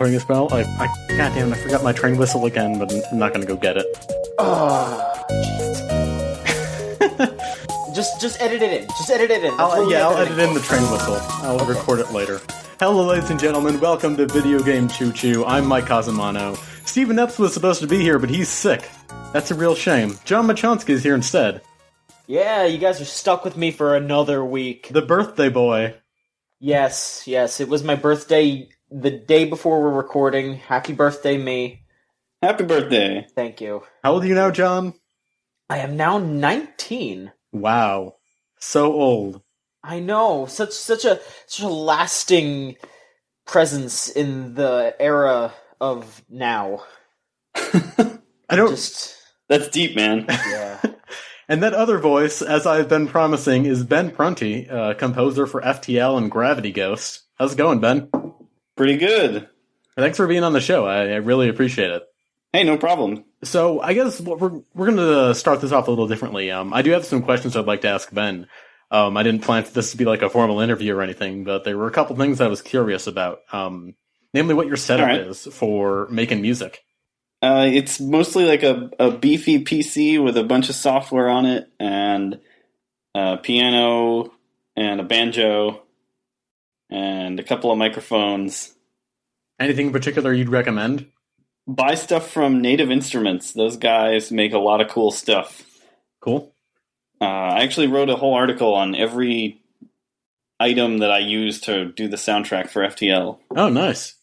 ring a spell? Goddamn, I forgot my train whistle again, but I'm not gonna go get it. Just edit it in. Just edit it in. I'll edit in the train whistle. I'll record it later. Hello, ladies and gentlemen. Welcome to Video Game Choo Choo. I'm Mike Casamano. Steven Epps was supposed to be here, but he's sick. That's a real shame. John Machonsky is here instead. Yeah, you guys are stuck with me for another week. The birthday boy. Yes. It was my birthday the day before we're recording. Happy birthday, me. Happy birthday. Thank you. How old are you now, John? I am now 19. Wow. So old. I know. Such a lasting presence in the era of now. That's deep, man. Yeah. And that other voice, as I've been promising, is Ben Prunty, composer for FTL and Gravity Ghost. How's it going, Ben? Pretty good. Thanks for being on the show. I really appreciate it. Hey, no problem. So I guess we're going to start this off a little differently. I do have some questions I'd like to ask Ben. I didn't plan for this to be like a formal interview or anything, but there were a couple things I was curious about. Namely, what your setup is for making music. It's mostly like a beefy PC with a bunch of software on it, and a piano, and a banjo, and a couple of microphones. Anything in particular you'd recommend? Buy stuff from Native Instruments. Those guys make a lot of cool stuff. Cool. I actually wrote a whole article on every item that I use to do the soundtrack for FTL. Oh, nice.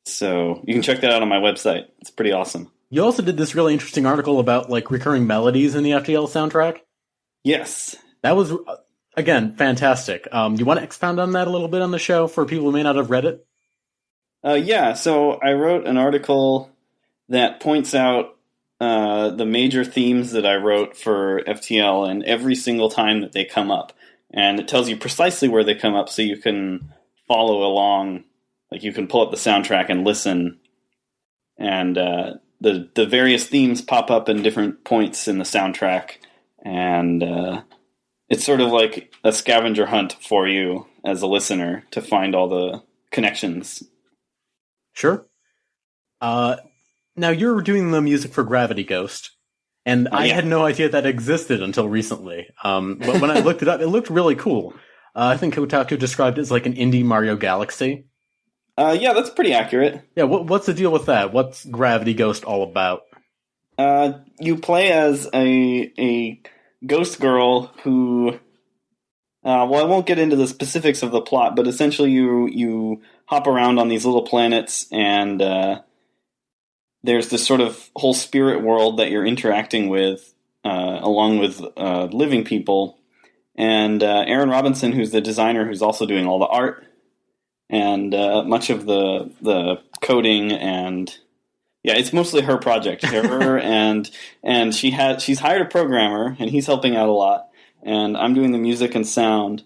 So you can check that out on my website. It's pretty awesome. You also did this really interesting article about like recurring melodies in the FTL soundtrack. Yes. That was, again, fantastic. You want to expound on that a little bit on the show for people who may not have read it? Yeah, so I wrote an article that points out the major themes that I wrote for FTL and every single time that they come up. And it tells you precisely where they come up so you can follow along. Like, you can pull up the soundtrack and listen. And the various themes pop up in different points in the soundtrack. And it's sort of like a scavenger hunt for you as a listener to find all the connections. Sure. Now, you're doing the music for Gravity Ghost. And I had no idea that existed until recently. But when I looked it up, it looked really cool. I think Kotaku described it as like an indie Mario Galaxy. Yeah, that's pretty accurate. Yeah, what's the deal with that? What's Gravity Ghost all about? You play as a ghost girl who... well, I won't get into the specifics of the plot, but essentially you hop around on these little planets, and there's this sort of whole spirit world that you're interacting with, along with living people. And Aaron Robinson, who's the designer, who's also doing all the art, and much of the coding, and yeah, it's mostly her project. Her and she's hired a programmer, and he's helping out a lot. And I'm doing the music and sound.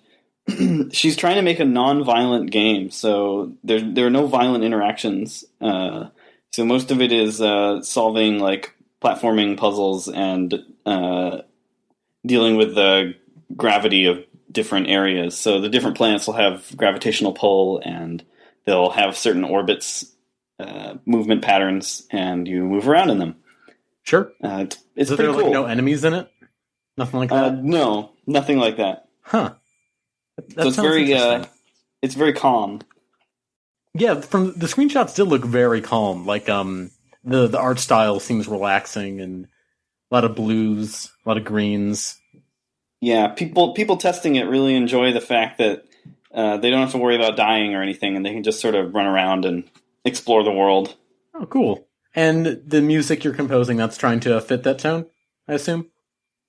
She's trying to make a non-violent game, so there are no violent interactions. So most of it is solving like platforming puzzles and dealing with the gravity of different areas. So the different planets will have gravitational pull, and they'll have certain orbits, movement patterns, and you move around in them. Sure. It's so pretty there are cool. no enemies in it? Nothing like that? No, nothing like that. Huh. So it's very calm. Yeah, from the screenshots still look very calm. Like the art style seems relaxing, and a lot of blues, a lot of greens. Yeah, people testing it really enjoy the fact that they don't have to worry about dying or anything, and they can just sort of run around and explore the world. Oh, cool. And the music you're composing, that's trying to fit that tone, I assume?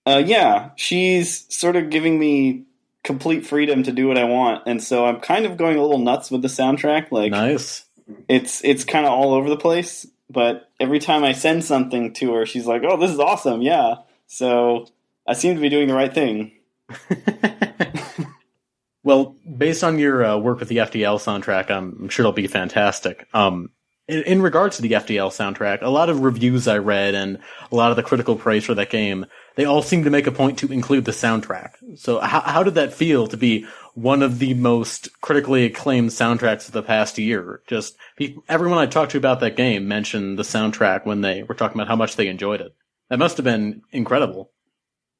Yeah, she's sort of giving me complete freedom to do what I want, and so I'm kind of going a little nuts with the soundtrack. Like, nice. It's kind of all over the place, but every time I send something to her, she's like, "Oh, this is awesome, yeah." So I seem to be doing the right thing. Well, based on your work with the FTL soundtrack, I'm sure it'll be fantastic. in regards to the FTL soundtrack, a lot of reviews I read and a lot of the critical praise for that game, they all seem to make a point to include the soundtrack. So how did that feel to be one of the most critically acclaimed soundtracks of the past year? Just everyone I talked to about that game mentioned the soundtrack when they were talking about how much they enjoyed it. That must have been incredible.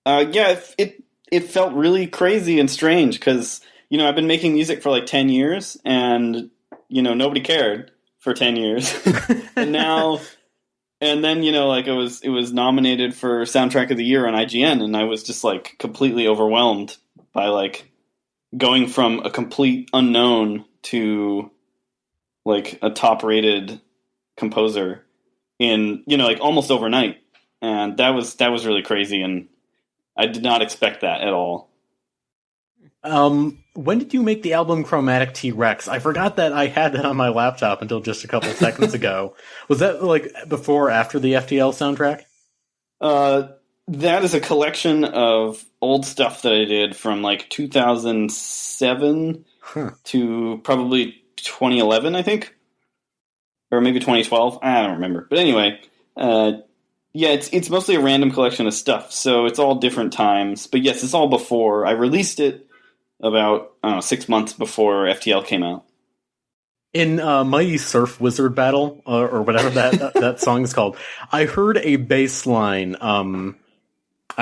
Yeah, it felt really crazy and strange because, I've been making music for like 10 years and, nobody cared for 10 years. And then, it was nominated for Soundtrack of the Year on IGN, and I was just like completely overwhelmed by like going from a complete unknown to like a top rated composer in, almost overnight. And that was really crazy, and I did not expect that at all. When did you make the album Chromatic T-Rex? I forgot that I had that on my laptop until just a couple seconds ago. Was that like before or after the FTL soundtrack? That is a collection of old stuff that I did from like 2007 to probably 2011, I think. Or maybe 2012. I don't remember. But anyway, yeah, it's mostly a random collection of stuff, so it's all different times. But yes, it's all before. I released it about 6 months before FTL came out. In Mighty Surf Wizard Battle, or whatever that song is called, I heard a bass line. I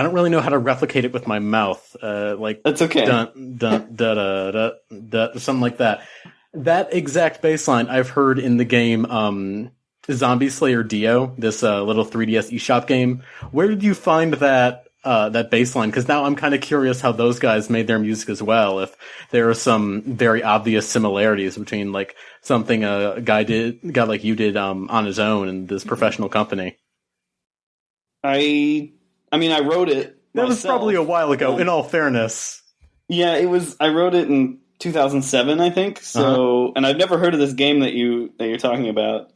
don't really know how to replicate it with my mouth. Like that's okay. Dun, dun, da, da, da, da, something like that. That exact bass line I've heard in the game Zombie Slayer Dio, this little 3DS eShop game. Where did you find that bass line? Because now I'm kind of curious how those guys made their music as well. If there are some very obvious similarities between like something a guy like you did on his own in this professional company. I mean, I wrote it. That was probably a while ago. In all fairness, yeah, it was. I wrote it in 2007, I think. So, and I've never heard of this game that you're talking about.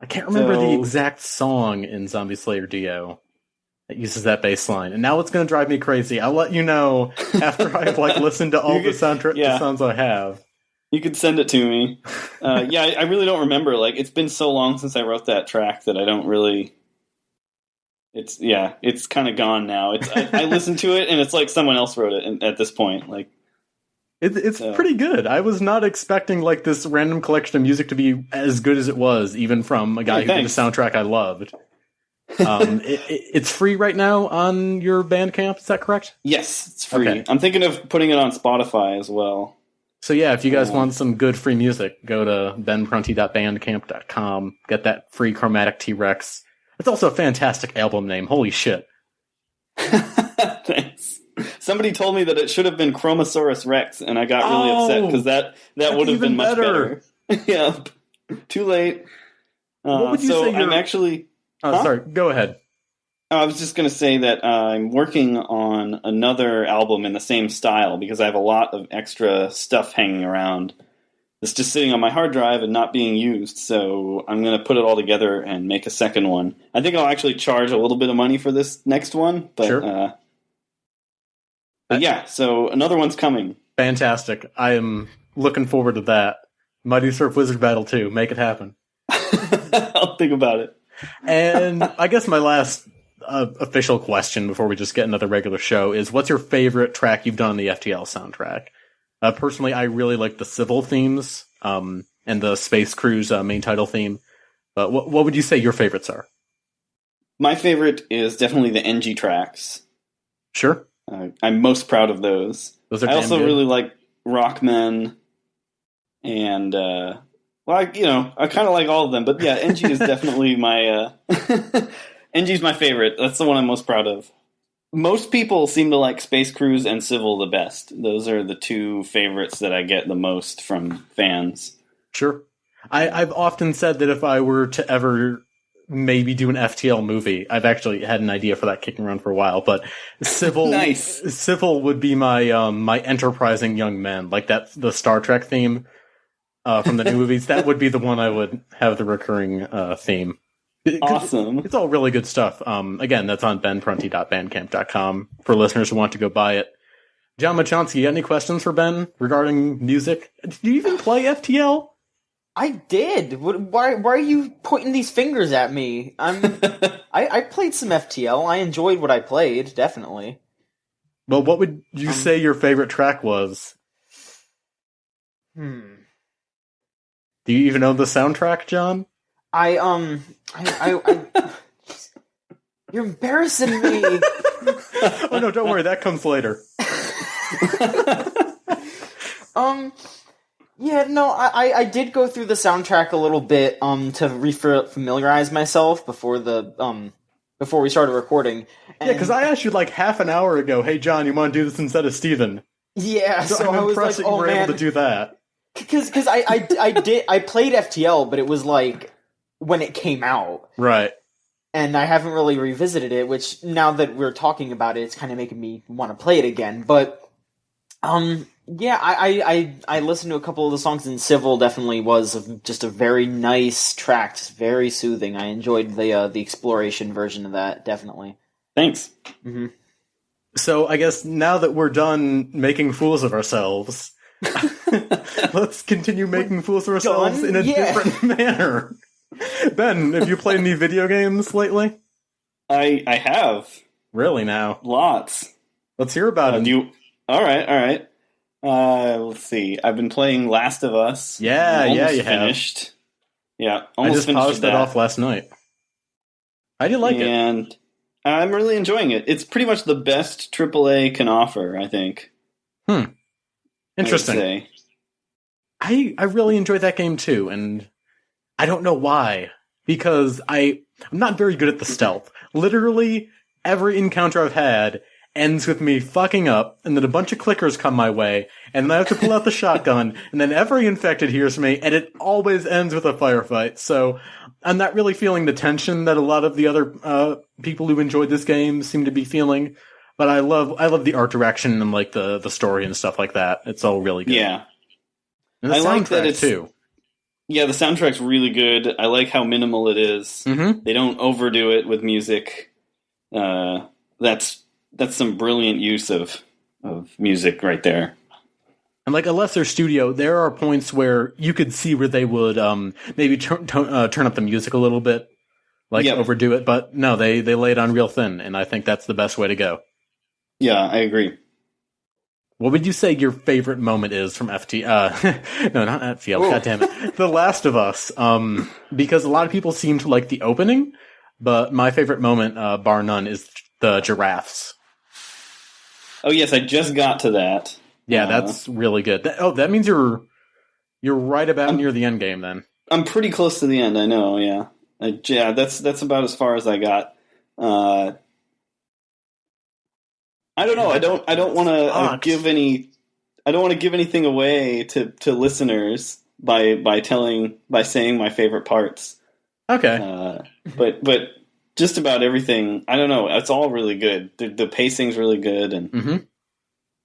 I can't remember the exact song in Zombie Slayer Dio that uses that bass line, and now it's going to drive me crazy. I'll let you know after I've like listened to all the sounds I have. You could send it to me. Yeah, I really don't remember. Like, it's been so long since I wrote that track that I don't really. It's kind of gone now. I listen to it and it's like someone else wrote it at this point. Like. It's pretty good. I was not expecting like this random collection of music to be as good as it was, even from a guy who did a soundtrack I loved. It's free right now on your Bandcamp, is that correct? Yes, it's free. Okay. I'm thinking of putting it on Spotify as well. So yeah, if you guys want some good free music, go to benprunty.bandcamp.com, get that free Chromatic T-Rex. It's also a fantastic album name, holy shit. Thanks. Somebody told me that it should have been Chromosaurus Rex, and I got really upset because that would have been much better. Yeah, too late. What would you say? I'm actually. Sorry. Go ahead. I was just going to say that I'm working on another album in the same style because I have a lot of extra stuff hanging around. It's just sitting on my hard drive and not being used. So I'm going to put it all together and make a second one. I think I'll actually charge a little bit of money for this next one, but. Sure. But yeah, so another one's coming. Fantastic. I am looking forward to that. Mighty Surf Wizard Battle 2. Make it happen. I'll think about it. And I guess my last official question before we just get another regular show is, what's your favorite track you've done on the FTL soundtrack? Personally, I really like the civil themes and the Space Cruise main title theme. But what would you say your favorites are? My favorite is definitely the NG tracks. Sure. I'm most proud of those. Those are I also good. really like Rockmen, and I kind of like all of them. But yeah, NG is definitely my NG's my favorite. That's the one I'm most proud of. Most people seem to like Space Cruise and Civil the best. Those are the two favorites that I get the most from fans. Sure. I've often said that if I were to ever maybe do an FTL movie, I've actually had an idea for that kicking around for a while, but Civil Nice. Civil would be my my enterprising young men, like that the Star Trek theme from the new movies. That would be the one I would have the recurring theme. Awesome. It's all really good stuff. Again, that's on benprunty.bandcamp.com for listeners who want to go buy it. John Machonsky, you got any questions for Ben regarding music? Do you even play FTL? I did. Why are you pointing these fingers at me? I played some FTL. I enjoyed what I played, definitely. Well, what would you say your favorite track was? Do you even know the soundtrack, John? I you're embarrassing me. Oh no, don't worry, that comes later. Yeah, no, I did go through the soundtrack a little bit to familiarize myself before we started recording. And, yeah, because I asked you like half an hour ago, hey John, you want to do this instead of Steven? Yeah, so I'm I was impressed like, that you were able to do that. Because I played FTL, but it was like when it came out. Right. And I haven't really revisited it, which now that we're talking about it, it's kind of making me want to play it again. But, yeah, I listened to a couple of the songs, and Civil definitely was just a very nice track, just very soothing. I enjoyed the exploration version of that, definitely. Thanks. Mm-hmm. So I guess now that we're done making fools of ourselves, let's continue making fools of ourselves in a different manner. Ben, have you played any video games lately? I have. Really now? Lots. Let's hear about it. All right. Let's see. I've been playing Last of Us. Yeah, you finished. have. Yeah, I just polished that off last night. I do like it. And I'm really enjoying it. It's pretty much the best AAA can offer, I think. Interesting. I really enjoyed that game too, and I don't know why. Because I'm not very good at the stealth. Literally, every encounter I've had ends with me fucking up, and then a bunch of clickers come my way, and then I have to pull out the shotgun, and then every infected hears me, and it always ends with a firefight. So I'm not really feeling the tension that a lot of the other people who enjoyed this game seem to be feeling. But I love the art direction and like the story and stuff like that. It's all really good. Yeah. And the I like that soundtrack too. Yeah, the soundtrack's really good. I like how minimal it is. Mm-hmm. They don't overdo it with music. That's some brilliant use of music right there. And like a lesser studio, there are points where you could see where they would maybe turn up the music a little bit, overdo it. But no, they lay it on real thin, and I think that's the best way to go. Yeah, I agree. What would you say your favorite moment is from FT? No, not FTL. God damn it, The Last of Us. Because a lot of people seem to like the opening, but my favorite moment, bar none, is the giraffes. Oh yes, I just got to that. Yeah, that's really good. That means you're right about near the end game then. I'm pretty close to the end. I know. Yeah, that's about as far as I got. I don't know. I don't want to give any. I don't want to give anything away to listeners by saying my favorite parts. Okay. But just about everything. I don't know. It's all really good. The pacing's really good, and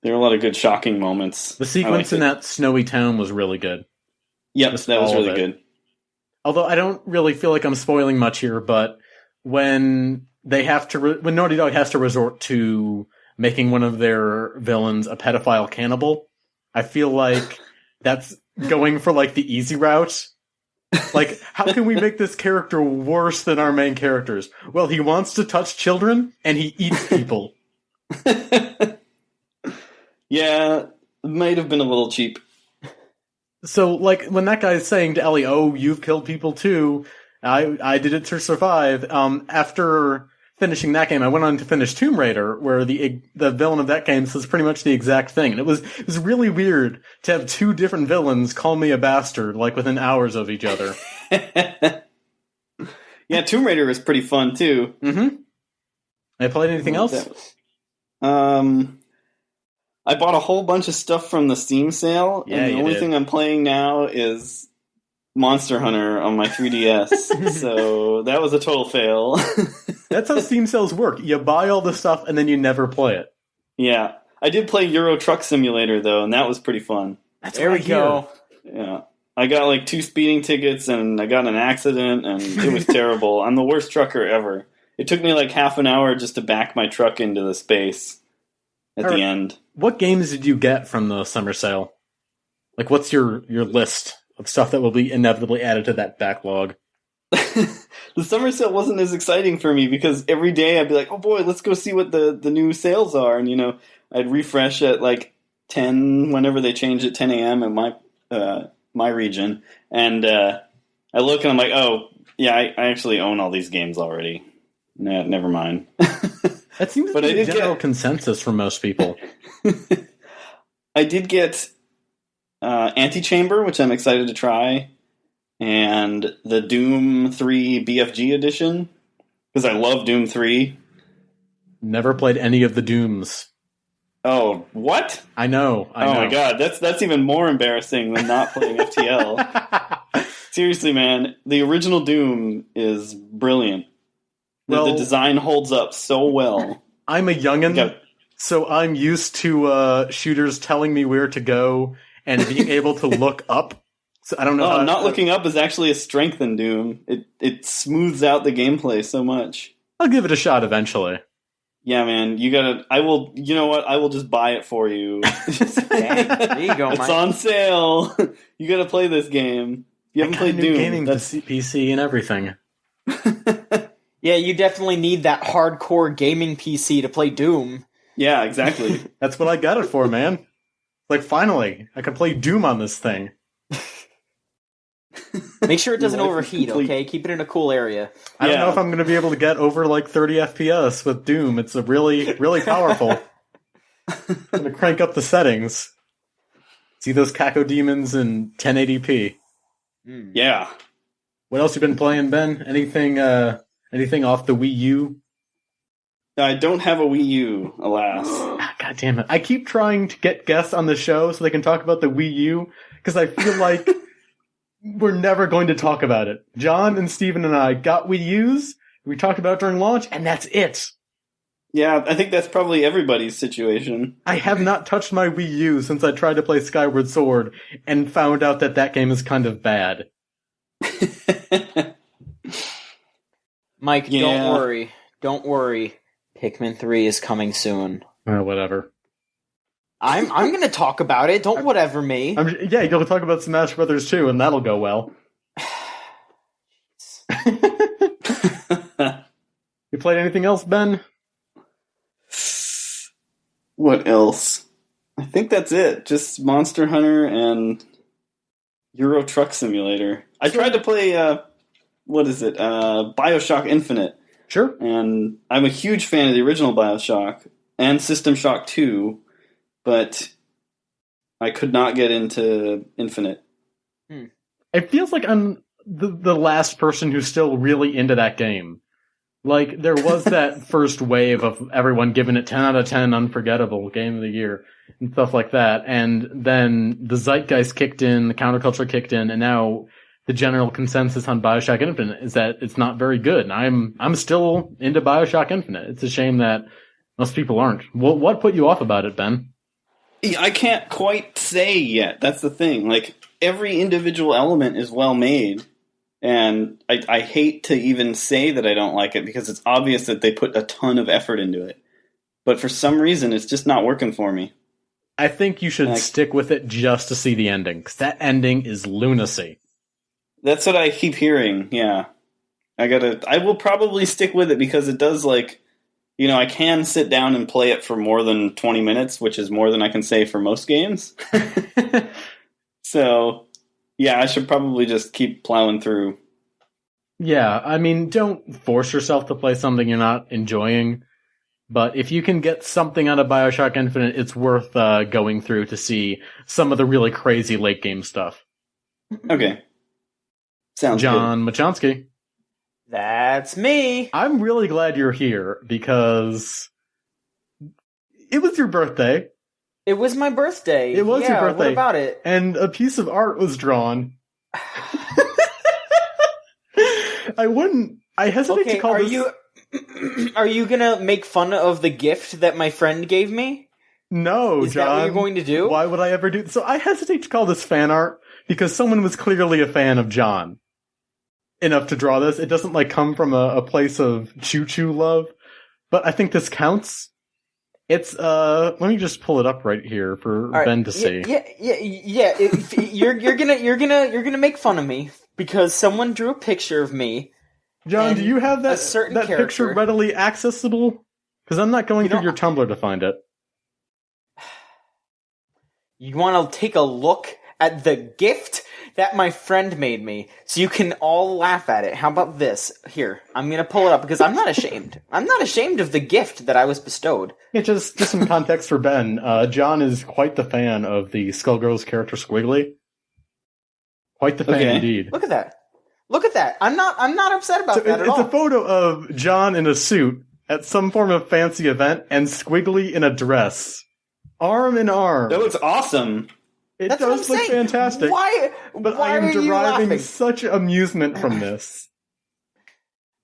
there are a lot of good shocking moments. The sequence in that snowy town was really good. Yep, that was really good. Although I don't really feel like I'm spoiling much here, but when they have to, when Naughty Dog has to resort to making one of their villains a pedophile cannibal, I feel like that's going for like the easy route. Like, how can we make this character worse than our main characters? Well, he wants to touch children, and he eats people. Yeah, it might have been a little cheap. So, like, when that guy's saying to Ellie, oh, you've killed people too, I did it to survive, after finishing that game, I went on to finish Tomb Raider, where the villain of that game says pretty much the exact thing. And it was really weird to have two different villains call me a bastard, like, within hours of each other. Yeah, Tomb Raider is pretty fun, too. Mm-hmm. I played anything else? I bought a whole bunch of stuff from the Steam sale, and the only thing I'm playing now is Monster Hunter on my 3DS, so that was a total fail. That's how Steam sales work. You buy all the stuff, and then you never play it. Yeah. I did play Euro Truck Simulator, though, and that was pretty fun. There we go. Yeah. I got, like, 2 speeding tickets, and I got in an accident, and it was terrible. I'm the worst trucker ever. It took me, like, half an hour just to back my truck into the space at the end. What games did you get from the summer sale? Like, what's your list of stuff that will be inevitably added to that backlog. The summer sale wasn't as exciting for me because every day I'd be like, oh boy, let's go see what the new sales are. And, I'd refresh at like 10, whenever they change at 10 a.m. in my region. And I look and I'm like, oh, yeah, I actually own all these games already. Nah, never mind. That seems to be a general consensus for most people. I did get Antichamber, which I'm excited to try, and the Doom 3 BFG edition, because I love Doom 3. Never played any of the Dooms. Oh, what? I know. Oh my god, that's even more embarrassing than not playing FTL. Seriously, man, the original Doom is brilliant. The design holds up so well. I'm a youngin', so I'm used to shooters telling me where to go and being able to look up. So I don't know. Not looking up is actually a strength in Doom. It smooths out the gameplay so much. I'll give it a shot eventually. Yeah, man, you gotta. I will. You know what? I will just buy it for you. There you go. It's on sale. You gotta play this game. If you haven't played Doom, gaming PC and everything. Yeah, you definitely need that hardcore gaming PC to play Doom. Yeah, exactly. That's what I got it for, man. Like, finally, I can play Doom on this thing. Make sure it doesn't overheat, okay? Keep it in a cool area. I don't know if I'm going to be able to get over, 30 FPS with Doom. It's a really, really powerful. I'm going to crank up the settings. See those cacodemons in 1080p. Yeah. What else you been playing, Ben? Anything off the Wii U? I don't have a Wii U, alas. God damn it. I keep trying to get guests on the show so they can talk about the Wii U, because I feel like we're never going to talk about it. John and Steven and I got Wii U's, we talked about it during launch, and that's it. Yeah, I think that's probably everybody's situation. I have not touched my Wii U since I tried to play Skyward Sword, and found out that game is kind of bad. Mike, Don't worry. Pikmin 3 is coming soon. Whatever. I'm going to talk about it. Don't whatever me. You're going to talk about Smash Brothers 2, and that'll go well. You played anything else, Ben? What else? I think that's it. Just Monster Hunter and Euro Truck Simulator. I tried to play, BioShock Infinite. Sure. And I'm a huge fan of the original BioShock and System Shock 2, but I could not get into Infinite. It feels like I'm the last person who's still really into that game. Like, there was that first wave of everyone giving it 10 out of 10 unforgettable game of the year and stuff like that, and then the zeitgeist kicked in, the counterculture kicked in, and now the general consensus on BioShock Infinite is that it's not very good. And I'm still into BioShock Infinite. It's a shame that most people aren't. What put you off about it, Ben? I can't quite say yet. That's the thing. Like, every individual element is well made, and I hate to even say that I don't like it because it's obvious that they put a ton of effort into it. But for some reason, it's just not working for me. I think you should stick with it just to see the ending, because that ending is lunacy. That's what I keep hearing, yeah. I will probably stick with it because it does, I can sit down and play it for more than 20 minutes, which is more than I can say for most games. So, yeah, I should probably just keep plowing through. Yeah, I mean, don't force yourself to play something you're not enjoying, but if you can get something out of BioShock Infinite, it's worth going through to see some of the really crazy late game stuff. Okay. Sounds John good. Machonsky. That's me. I'm really glad you're here because it was your birthday. It was my birthday. It was your birthday. What about it? And a piece of art was drawn. I hesitate to call this... Are you gonna make fun of the gift that my friend gave me? No, Is John. that what you're going to do? Why would I ever do... So I hesitate to call this fan art because someone was clearly a fan of John enough to draw this. It doesn't come from a place of choo-choo love, but I think this counts. It's let me just pull it up right here for All right. Ben to see. Yeah. You're gonna make fun of me because someone drew a picture of me. John, do you have that certain picture readily accessible? Because I'm not going through your Tumblr to find it. You want to take a look at the gift that my friend made me, so you can all laugh at it. How about this? Here, I'm gonna pull it up because I'm not ashamed. I'm not ashamed of the gift that I was bestowed. Yeah, just some context for Ben. John is quite the fan of the Skullgirls character Squiggly. Quite the fan indeed. Look at that. Look at that. I'm not upset about that at all. It's a photo of John in a suit at some form of fancy event and Squiggly in a dress. Arm in arm. That looks awesome. It does look fantastic. Why I am deriving such amusement from this.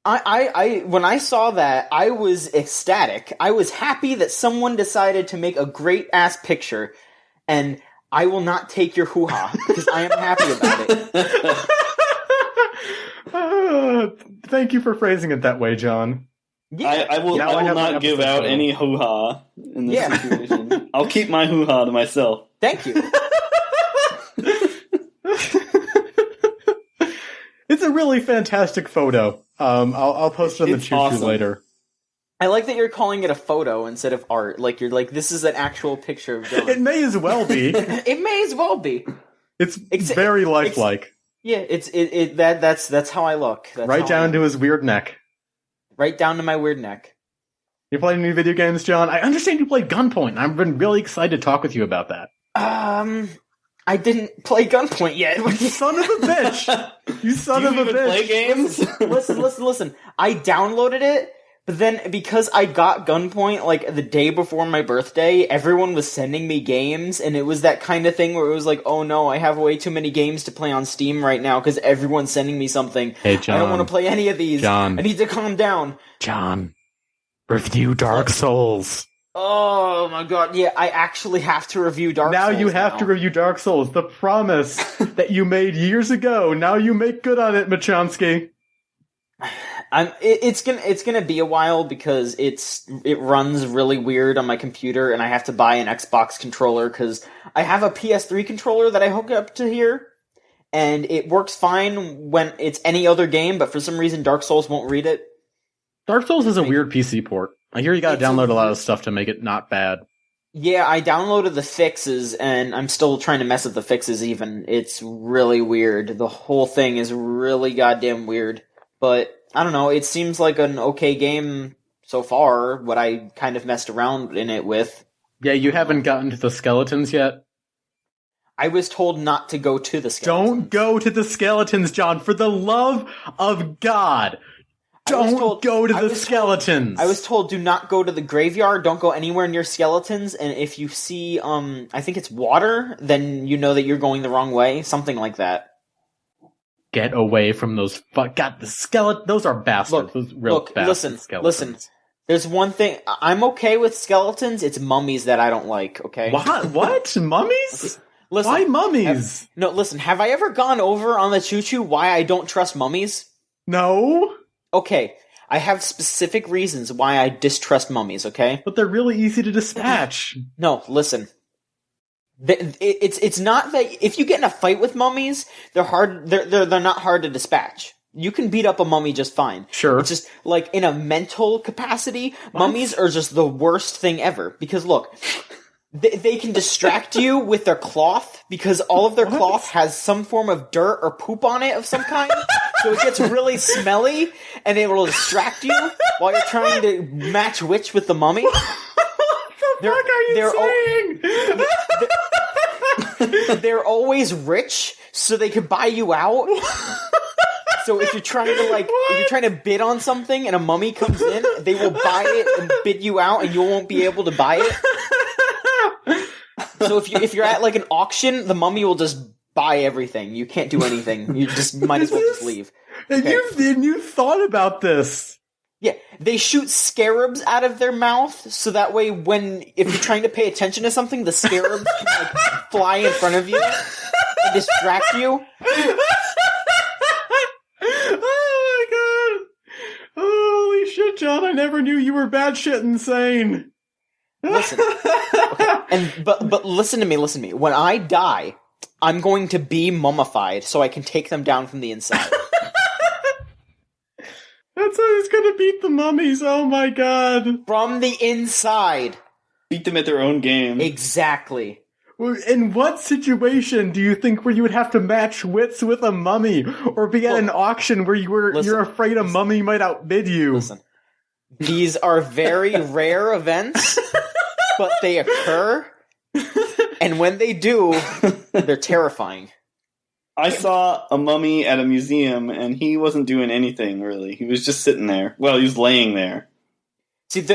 I when I saw that, I was ecstatic. I was happy that someone decided to make a great ass picture, and I will not take your hoo-ha because I am happy about it. Thank you for phrasing it that way, John. Yeah. I will not give out any hoo-ha in this situation. I'll keep my hoo-ha to myself. Thank you. It's a really fantastic photo. I'll post it on the Choo Choo later. I like that you're calling it a photo instead of art. Like you're like, this is an actual picture of John. It may as well be. It may as well be. It's very lifelike. That's how I look. That's right down to his weird neck. Right down to my weird neck. You playing any video games, John? I understand you played Gunpoint, and I've been really excited to talk with you about that. I didn't play Gunpoint yet. You son of a bitch! You son of a bitch! Play games? Listen. I downloaded it, but then because I got Gunpoint like the day before my birthday, everyone was sending me games, and it was that kind of thing where it was like, oh no, I have way too many games to play on Steam right now because everyone's sending me something. Hey, John. I don't want to play any of these. John. I need to calm down. John. Review Dark Souls. Oh my god, yeah, I actually have to review Dark Souls. Now you have to review Dark Souls. The promise that you made years ago. Now you make good on it, Machonsky. It's gonna be a while because it runs really weird on my computer, and I have to buy an Xbox controller because I have a PS3 controller that I hook up to here, and it works fine when it's any other game, but for some reason Dark Souls won't read it. Dark Souls is a weird PC port. I hear you gotta download a lot of stuff to make it not bad. Yeah, I downloaded the fixes, and I'm still trying to mess with the fixes even. It's really weird. The whole thing is really goddamn weird. But, I don't know, it seems like an okay game so far, what I kind of messed around in it with. Yeah, you haven't gotten to the skeletons yet? I was told not to go to the skeletons. Don't go to the skeletons, John, for the love of God! Don't go to the skeletons! I was told do not go to the graveyard, don't go anywhere near skeletons, and if you see, I think it's water, then you know that you're going the wrong way, something like that. Get away from those God, the skeletons, those are bastards. Those real bastard skeletons. Listen, there's one thing, I'm okay with skeletons, it's mummies that I don't like, okay? What? Mummies? Listen, why mummies? Listen, have I ever gone over on the Choo Choo why I don't trust mummies? No. Okay, I have specific reasons why I distrust mummies, okay? But they're really easy to dispatch. No, listen. It's not that if you get in a fight with mummies, they're hard. They're not hard to dispatch. You can beat up a mummy just fine. Sure. It's just like in a mental capacity, mummies are just the worst thing ever. Because look, they can distract you with their cloth because all of their cloth has some form of dirt or poop on it of some kind. So it gets really smelly, and it will distract you while you're trying to match witch with the mummy. What the fuck are you saying? They're always rich, so they can buy you out. So if you're trying to bid on something and a mummy comes in, they will buy it and bid you out, and you won't be able to buy it. So if you're at like an auction, the mummy will just buy everything. You can't do anything. You just might as well just leave. Okay. And you thought about this. Yeah, they shoot scarabs out of their mouth, so that way if you're trying to pay attention to something, the scarabs can like fly in front of you and distract you. Oh my god. Holy shit, John, I never knew you were batshit insane. Listen. Okay. But listen to me. When I die, I'm going to be mummified so I can take them down from the inside. That's how he's gonna beat the mummies. Oh my god! From the inside. Beat them at their own game. Exactly. In what situation do you think where you would have to match wits with a mummy, or be at an auction where you're afraid a mummy might outbid you? Listen, these are very rare events, but they occur, and when they do, they're terrifying. I saw a mummy at a museum, and he wasn't doing anything, really. He was just sitting there. Well, he was laying there. See,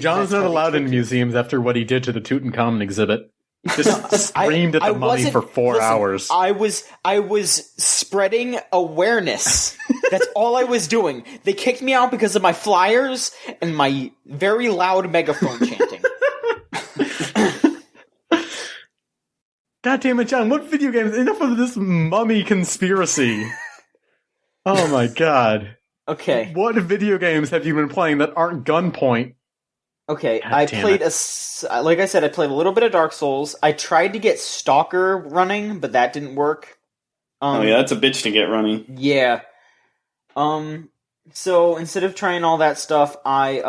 John's not allowed in museums after what he did to the Tutankhamun exhibit. He just screamed at the mummy for 4 hours. I was spreading awareness. That's all I was doing. They kicked me out because of my flyers and my very loud megaphone chanting. God damn it, John, what video games? Enough of this mummy conspiracy. Oh my god. Okay. What video games have you been playing that aren't Gunpoint? Okay, God I damn played it. like I said, I played a little bit of Dark Souls. I tried to get Stalker running, but that didn't work. Oh yeah, that's a bitch to get running. Yeah. So instead of trying all that stuff, I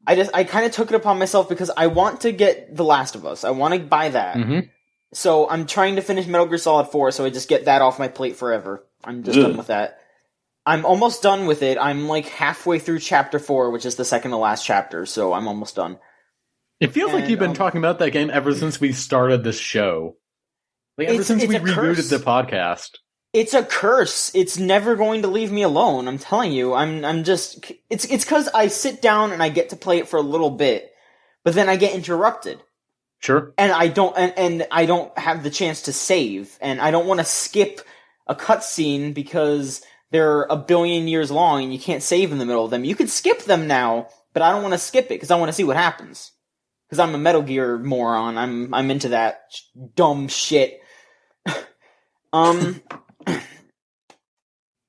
kind of took it upon myself because I want to get The Last of Us. I want to buy that. Mm-hmm. So I'm trying to finish Metal Gear Solid 4, so I just get that off my plate forever. I'm just done with that. I'm almost done with it. I'm like halfway through Chapter 4, which is the second to last chapter, so I'm almost done. It feels like you've been talking about that game ever since we started this show. Like ever since we rebooted the podcast. It's a curse. It's never going to leave me alone. I'm telling you. I'm just. It's because I sit down and I get to play it for a little bit, but then I get interrupted. Sure. And I don't. And I don't have the chance to save, and I don't want to skip a cutscene because they're a billion years long and you can't save in the middle of them. You can skip them now, but I don't want to skip it because I want to see what happens. Because I'm a Metal Gear moron. I'm into that dumb shit.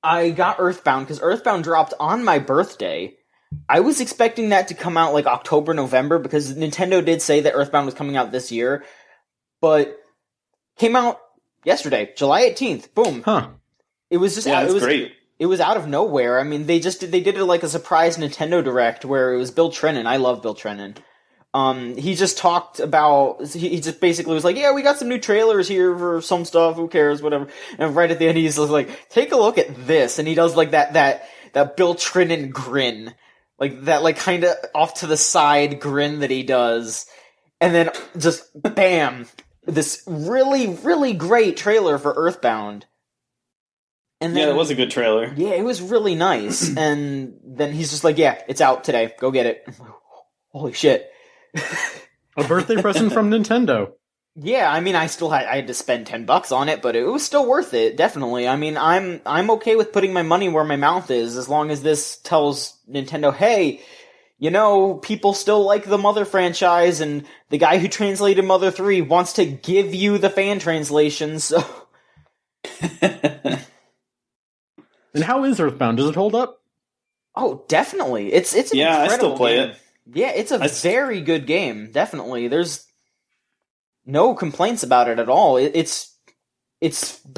I got EarthBound because EarthBound dropped on my birthday. I was expecting that to come out like October, November because Nintendo did say that EarthBound was coming out this year, but came out yesterday, July 18th. Boom. Huh. It was just great. It was out of nowhere. I mean, they did it like a surprise Nintendo Direct where it was Bill Trennan. I love Bill Trennan. He just talked about, he just basically was like, yeah, we got some new trailers here for some stuff, who cares, whatever. And right at the end, he's just like, take a look at this. And he does like that Bill Trennan grin. Like that, like kinda off to the side grin that he does. And then just, bam, this really, really great trailer for EarthBound. And then, yeah, it was a good trailer. Yeah, it was really nice. And then he's just like, yeah, it's out today. Go get it. Holy shit. A birthday present from Nintendo. Yeah, I mean, I had to spend $10 on it, but it was still worth it, definitely. I mean, I'm okay with putting my money where my mouth is, as long as this tells Nintendo, hey, you know, people still like the Mother franchise, and the guy who translated Mother 3 wants to give you the fan translation, so... And how is EarthBound? Does it hold up? Oh, definitely. It's an incredible I still play game. it. Yeah, it's a very good game, definitely. There's no complaints about it at all. It's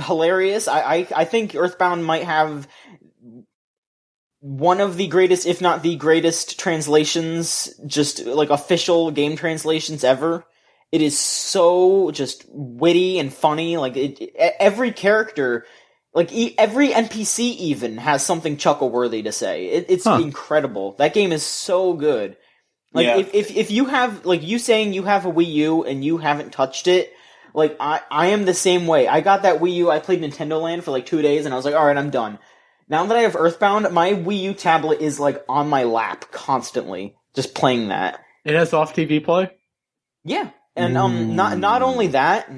hilarious. I think EarthBound might have one of the greatest, if not the greatest, translations, just like official game translations ever. It is so just witty and funny. Like every character, like every NPC even has something chuckle-worthy to say. It's incredible. That game is so good. Like if you have, like you saying you have a Wii U and you haven't touched it, like I am the same way. I got that Wii U, I played Nintendo Land for like 2 days and I was like, alright, I'm done. Now that I have EarthBound, my Wii U tablet is like on my lap constantly, just playing that. It has off TV play? Yeah. And not only that,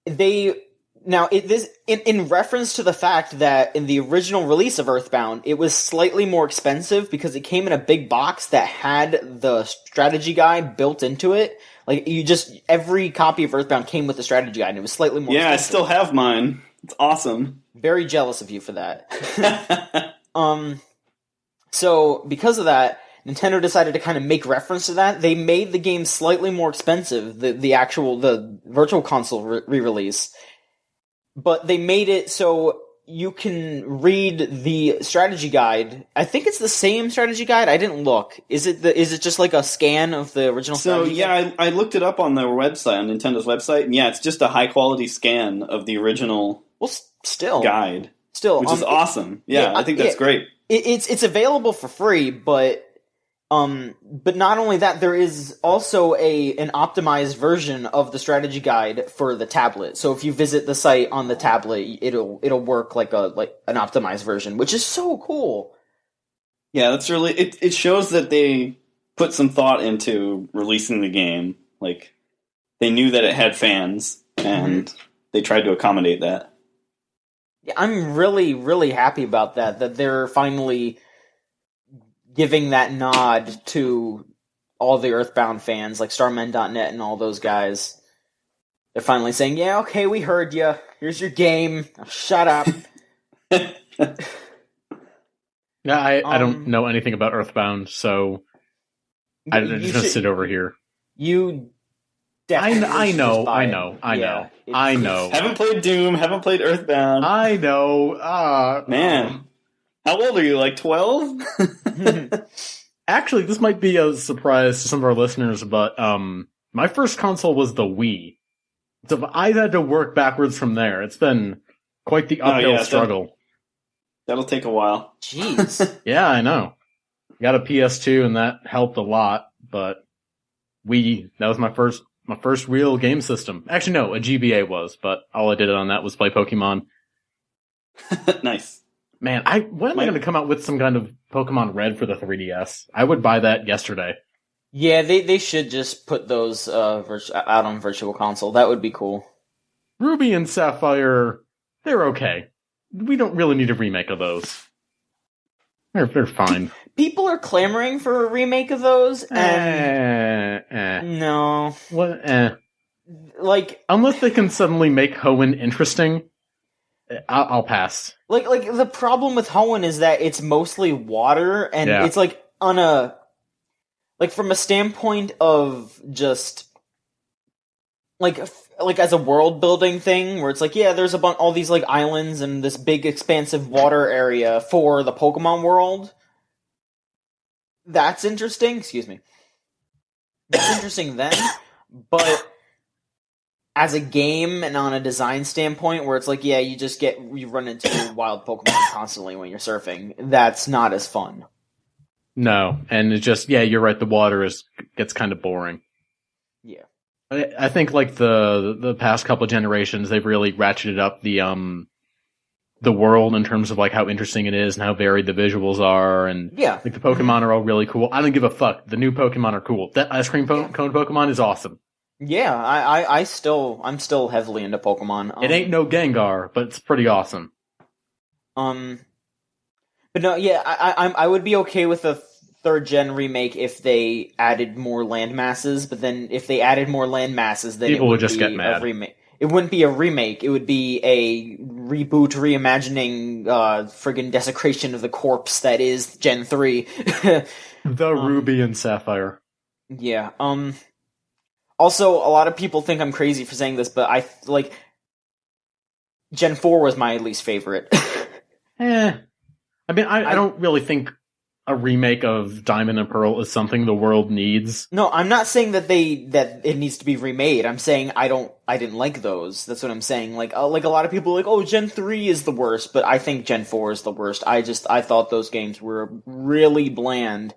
they now in reference to the fact that in the original release of EarthBound, it was slightly more expensive because it came in a big box that had the strategy guide built into it. Like every copy of EarthBound came with the strategy guide, and it was slightly more expensive. I still have mine. It's awesome. Very jealous of you for that. So because of that, Nintendo decided to kind of make reference to that. They made the game slightly more expensive, the Virtual Console re-release. But they made it so you can read the strategy guide. I think it's the same strategy guide. I didn't look. Is it just like a scan of the original strategy guide? I looked it up on their website, on Nintendo's website, and yeah, it's just a high-quality scan of the original guide. Which is awesome. Yeah, I think that's great. It's available for free, but not only that, there is also an optimized version of the strategy guide for the tablet. So if you visit the site on the tablet, it'll work like an optimized version, which is so cool. Yeah, that's really it shows that they put some thought into releasing the game. Like they knew that it had fans and they tried to accommodate that. Yeah, I'm really, really happy about that they're finally giving that nod to all the EarthBound fans, like Starmen.net and all those guys. They're finally saying, yeah, okay, we heard you. Here's your game. Now shut up. Yeah, I don't know anything about EarthBound, so I'm just going to sit over here. You definitely I know. Haven't played Doom, haven't played EarthBound. I know. Man. How old are you, like 12? Actually, this might be a surprise to some of our listeners, but my first console was the Wii. So I've had to work backwards from there. It's been quite the uphill struggle. That'll take a while. Jeez. Yeah, I know. Got a PS2, and that helped a lot, but Wii, that was my first real game system. Actually, no, a GBA was, but all I did on that was play Pokemon. Nice. Man, when am I going to come out with some kind of Pokemon Red for the 3DS? I would buy that yesterday. Yeah, they should just put those out on Virtual Console. That would be cool. Ruby and Sapphire, they're okay. We don't really need a remake of those. They're fine. People are clamoring for a remake of those, and no. What? Like, unless they can suddenly make Hoenn interesting, I'll pass. Like the problem with Hoenn is that it's mostly water, and it's like on a from a standpoint of just like as a world building thing, where it's like, yeah, there's all these like islands and this big expansive water area for the Pokemon world. That's interesting. Excuse me. That's interesting then, but as a game and on a design standpoint, where it's like, yeah, you run into wild Pokemon constantly when you're surfing. That's not as fun. No, and it's just, yeah, you're right. The water gets kind of boring. Yeah, I think like the past couple of generations, they've really ratcheted up the world in terms of like how interesting it is and how varied the visuals are, and like the Pokemon are all really cool. I don't give a fuck. The new Pokemon are cool. That ice cream cone Pokemon is awesome. Yeah, I'm still heavily into Pokemon. It ain't no Gengar, but it's pretty awesome. But no, yeah, I would be okay with a third gen remake if they added more land masses. But then if they added more land masses, then people would just get mad. It wouldn't be a remake. It would be a reboot, reimagining, friggin' desecration of the corpse that is Gen 3. The Ruby and Sapphire. Yeah. Also, a lot of people think I'm crazy for saying this, but Gen 4 was my least favorite. I mean, I don't really think a remake of Diamond and Pearl is something the world needs. No, I'm not saying that it needs to be remade. I'm saying I didn't like those. That's what I'm saying. Like a lot of people are like, oh, Gen 3 is the worst, but I think Gen 4 is the worst. I thought those games were really bland.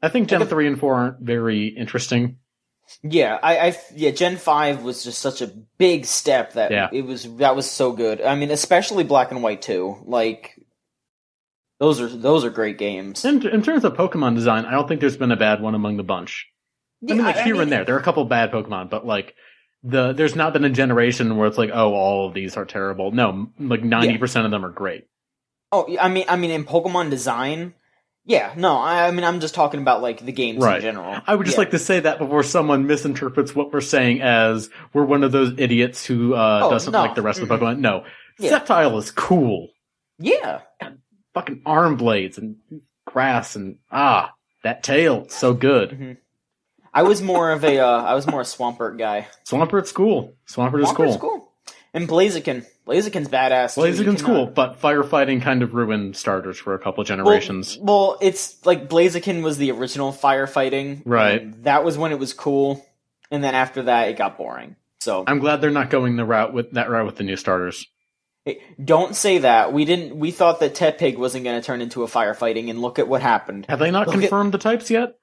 I think Gen 3 and 4 aren't very interesting. Yeah, Gen 5 was just such a big step that that was so good. I mean, especially Black and White 2. Like, those are great games. In terms of Pokemon design, I don't think there's been a bad one among the bunch. I mean, here and there are a couple bad Pokemon, but like there's not been a generation where it's like, oh, all of these are terrible. No, like 90% of them are great. Oh, I mean, in Pokemon design. Yeah, no, I mean, I'm just talking about, like, the games in general. I would just like to say that before someone misinterprets what we're saying as we're one of those idiots who doesn't like the rest of the Pokemon. No. Yeah. Sceptile is cool. Yeah. And fucking arm blades and grass and that tail, so good. Mm-hmm. I was more a Swampert guy. Swampert's cool. Swampert's cool. And Blaziken. Blaziken's badass too. Blaziken's cool, but firefighting kind of ruined starters for a couple generations. Well, it's like Blaziken was the original firefighting. Right. That was when it was cool, and then after that it got boring. So I'm glad they're not going the route with the new starters. Hey, don't say that. We thought that Tepig wasn't going to turn into a firefighting, and look at what happened. Have they not confirmed the types yet?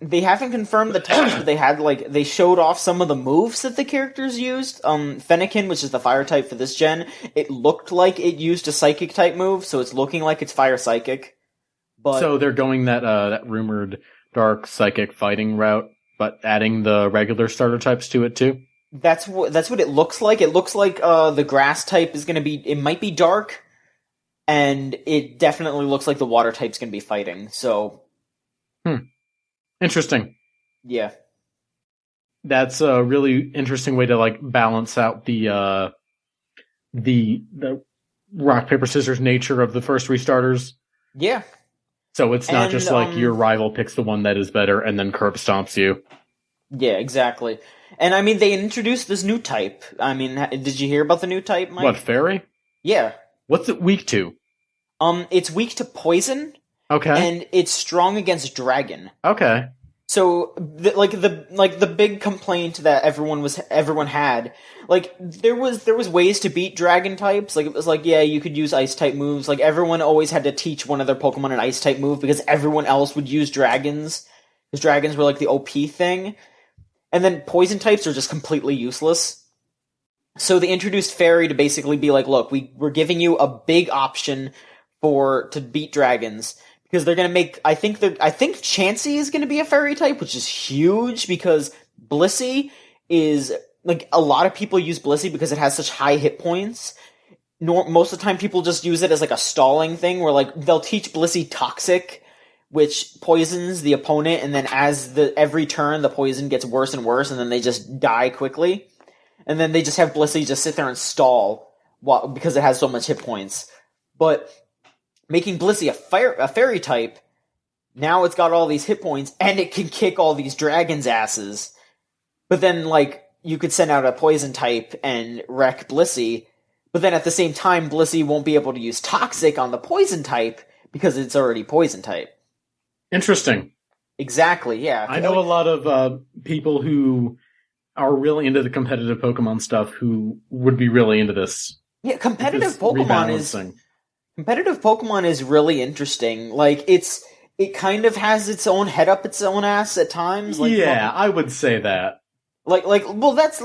They haven't confirmed the types, but they showed off some of the moves that the characters used. Fennekin, which is the fire type for this gen, it looked like it used a psychic type move, so it's looking like it's fire psychic. But so they're going that rumored dark psychic fighting route, but adding the regular starter types to it too. That's what it looks like. It looks like the grass type is going to be. It might be dark, and it definitely looks like the water type's going to be fighting. So. Interesting. Yeah. That's a really interesting way to balance out the rock paper scissors nature of the first three starters. Yeah. So it's not just your rival picks the one that is better and then curb stomps you. Yeah, exactly. And I mean, they introduced this new type. I mean, did you hear about the new type, Mike? What, fairy? Yeah. What's it weak to? It's weak to poison. Okay. And it's strong against dragon. Okay. So, the big complaint that everyone had, there was ways to beat dragon types. It was you could use ice type moves. Everyone always had to teach one of their Pokemon an ice type move because everyone else would use dragons. Because dragons were the OP thing. And then poison types are just completely useless. So they introduced fairy to basically be look, we're giving you a big option to beat dragons. Because they're going to make, I think Chansey is going to be a fairy type, which is huge because Blissey is, a lot of people use Blissey because it has such high hit points. Most of the time people just use it as a stalling thing where they'll teach Blissey Toxic, which poisons the opponent, and then every turn the poison gets worse and worse, and then they just die quickly. And then they just have Blissey just sit there and stall because it has so much hit points. But making Blissey a fairy type, now it's got all these hit points, and it can kick all these dragons' asses. But then, you could send out a poison type and wreck Blissey, but then at the same time, Blissey won't be able to use Toxic on the poison type, because it's already poison type. Interesting. Exactly, yeah. I know a lot of people who are really into the competitive Pokemon stuff who would be really into this. Yeah, competitive Pokemon is really interesting. It kind of has its own head up its own ass at times. I would say that. Well, that's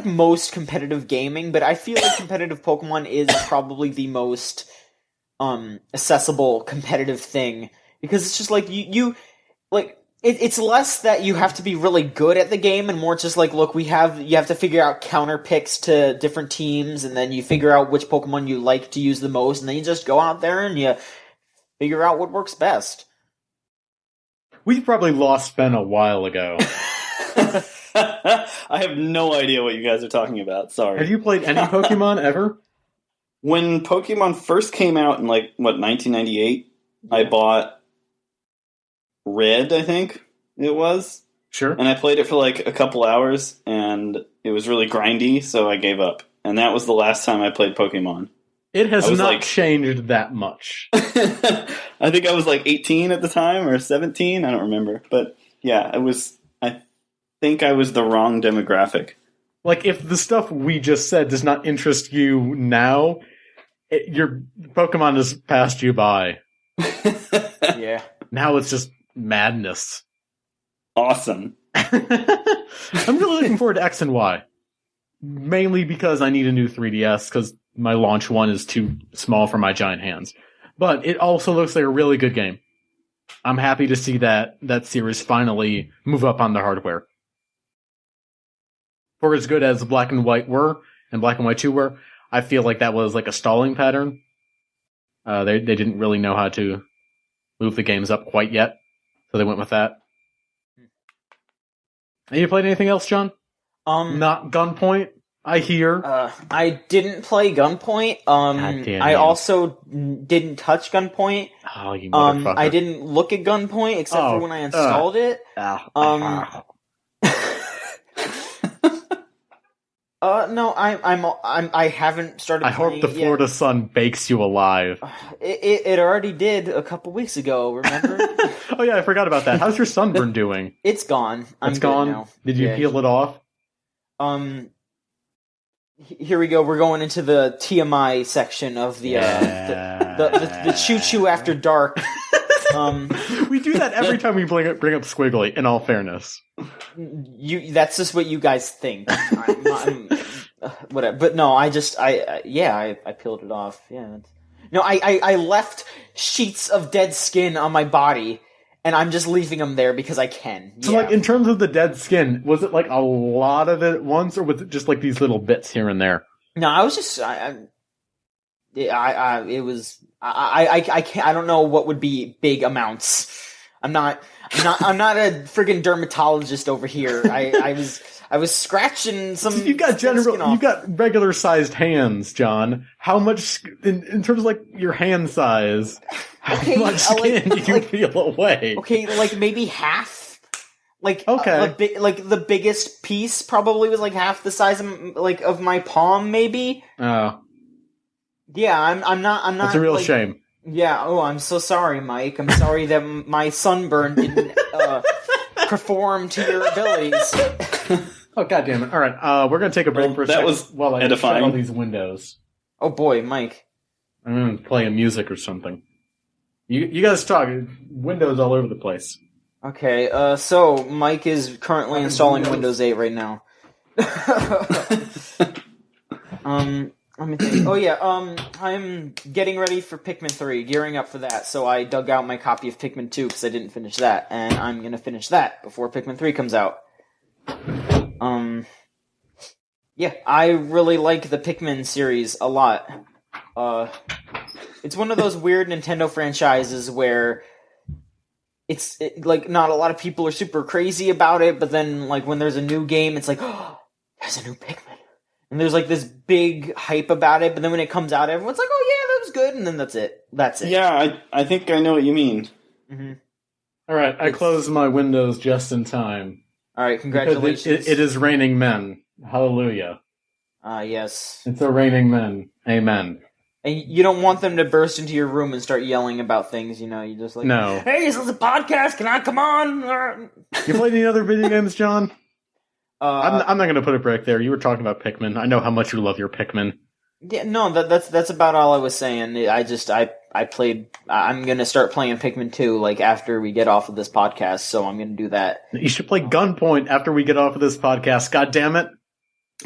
most competitive gaming, but I feel like competitive Pokemon is probably the most accessible competitive thing because it's just it's less that you have to be really good at the game and more just look, you have to figure out counter picks to different teams, and then you figure out which Pokemon you like to use the most, and then you just go out there and you figure out what works best. We probably lost Ben a while ago. I have no idea what you guys are talking about. Sorry. Have you played any Pokemon ever? When Pokemon first came out in 1998, I bought Red, I think it was. Sure. And I played it for a couple hours, and it was really grindy, so I gave up. And that was the last time I played Pokemon. It has not changed that much. I think I was 18 at the time, or 17, I don't remember. But yeah, I think I was the wrong demographic. If the stuff we just said does not interest you now, your Pokemon has passed you by. Yeah. Now it's just madness. Awesome. I'm really looking forward to X and Y. Mainly because I need a new 3DS, because my launch one is too small for my giant hands. But it also looks like a really good game. I'm happy to see that series finally move up on the hardware. For as good as Black and White were, and Black and White 2 were, I feel like that was a stalling pattern. They didn't really know how to move the games up quite yet, so they went with that. Have you played anything else, John? Not Gunpoint? I hear. I didn't play Gunpoint. I also didn't touch Gunpoint. Oh, you motherfucker. I didn't look at Gunpoint except for when I installed it. No, I haven't started. I hope the Florida sun bakes you alive. It already did a couple weeks ago. Remember? Oh yeah, I forgot about that. How's your sunburn doing? It's gone. It's gone. Now. Did you peel it off? Here we go. We're going into the TMI section of the Choo Choo After Dark. We do that every time we bring up Squiggly. In all fairness, that's just what you guys think. Whatever. But no, I peeled it off. Yeah. No, I left sheets of dead skin on my body, and I'm just leaving them there because I can. So, like, in terms of the dead skin, was it like a lot of it at once, or was it just like these little bits here and there? No, I was just I don't know what would be big amounts. I'm not a friggin' dermatologist over here. I was scratching some. You've got regular sized hands, John. How much in terms of like your hand size? How much skin do you peel away? Okay, like maybe half. Like okay, like the biggest piece probably was like half the size of my palm, maybe. Oh. Yeah, I'm not. That's a real shame. Yeah. Oh, I'm so sorry, Mike. I'm sorry that my sunburn didn't perform to your abilities. Oh, God damn it! All right, we're gonna take a break for a second. That was while I shut all these windows. Oh boy, Mike. I'm gonna play music or something. You guys talk. Windows all over the place. Okay. So Mike is currently installing Windows 8 right now. Let me think. Oh yeah, I'm getting ready for Pikmin 3, gearing up for that. So I dug out my copy of Pikmin 2 because I didn't finish that, and I'm gonna finish that before Pikmin 3 comes out. Yeah, I really like the Pikmin series a lot. It's one of those weird Nintendo franchises where it's like not a lot of people are super crazy about it, but then like when there's a new game, it's like, oh, there's a new Pikmin. And there's like this big hype about it, but then when it comes out, everyone's like, "Oh yeah, that was good," and then that's it. That's it. Yeah, I think I know what you mean. Mm-hmm. All right, I closed my windows just in time. All right, congratulations. It is raining men. Hallelujah. Yes. It's a raining men. Amen. And you don't want them to burst into your room and start yelling about things, you know? You just like, no. Hey, this is a podcast. Can I come on? You played any other video games, John? I'm not going to put a break there. You were talking about Pikmin. I know how much you love your Pikmin. Yeah, no, that's about all I was saying. I played. I'm going to start playing Pikmin 2 like after we get off of this podcast. So I'm going to do that. You should play Gunpoint after we get off of this podcast. God damn it!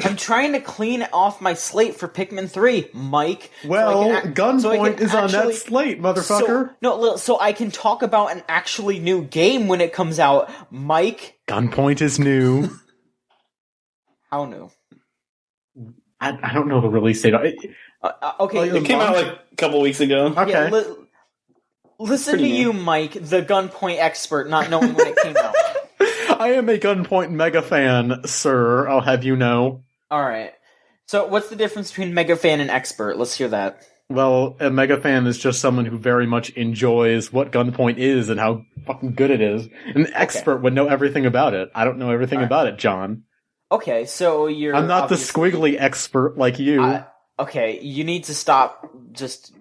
I'm trying to clean off my slate for Pikmin 3, Mike. Well, Gunpoint is on that slate, motherfucker. So I can talk about an actually new game when it comes out, Mike. Gunpoint is new. How new? I don't know the release date. Okay, it came out like a couple weeks ago. Okay. Yeah, listen to you, Mike, the Gunpoint expert, not knowing when it came out. I am a Gunpoint mega fan, sir. I'll have you know. All right. So, what's the difference between mega fan and expert? Let's hear that. Well, a mega fan is just someone who very much enjoys what Gunpoint is and how fucking good it is. An expert would know everything about it. I don't know everything about it, John. Okay, so you're... I'm not the squiggly expert like you. Okay, you need to stop just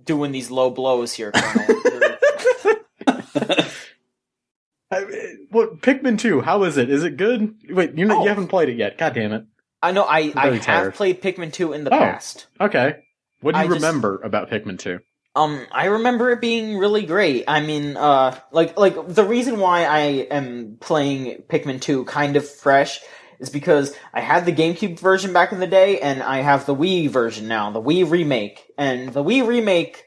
doing these low blows here, Colonel. What, Pikmin 2, how is it? Is it good? Wait, you haven't played it yet. God damn it. I know, I have played Pikmin 2 in the past. Okay. What do you remember about Pikmin 2? I remember it being really great. I mean, like the reason why I am playing Pikmin 2 kind of fresh is because I had the GameCube version back in the day, and I have the Wii version now, the Wii Remake. And the Wii Remake,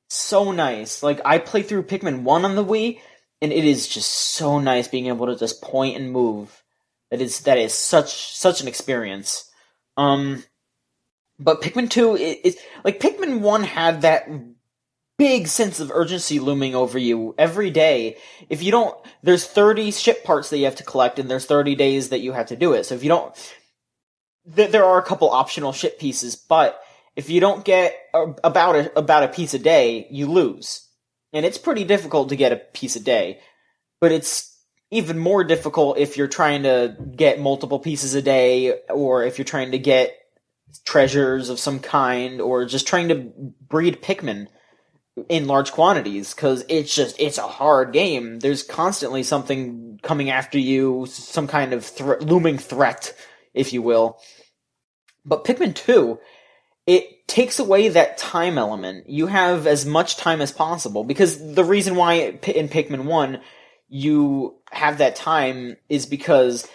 so nice. Like, I played through Pikmin 1 on the Wii, and it is just so nice being able to just point and move. That is such an experience. But Pikmin 2 is like Pikmin 1 had that big sense of urgency looming over you every day. If you don't, there's 30 ship parts that you have to collect, and there's 30 days that you have to do it. So if you don't, there are a couple optional ship pieces, but if you don't get about a piece a day, you lose. And it's pretty difficult to get a piece a day. But it's even more difficult if you're trying to get multiple pieces a day, or if you're trying to get treasures of some kind, or just trying to breed Pikmin in large quantities, because it's a hard game. There's constantly something coming after you, some kind of looming threat, if you will. But Pikmin 2, it takes away that time element. You have as much time as possible, because the reason why in Pikmin 1 you have that time is because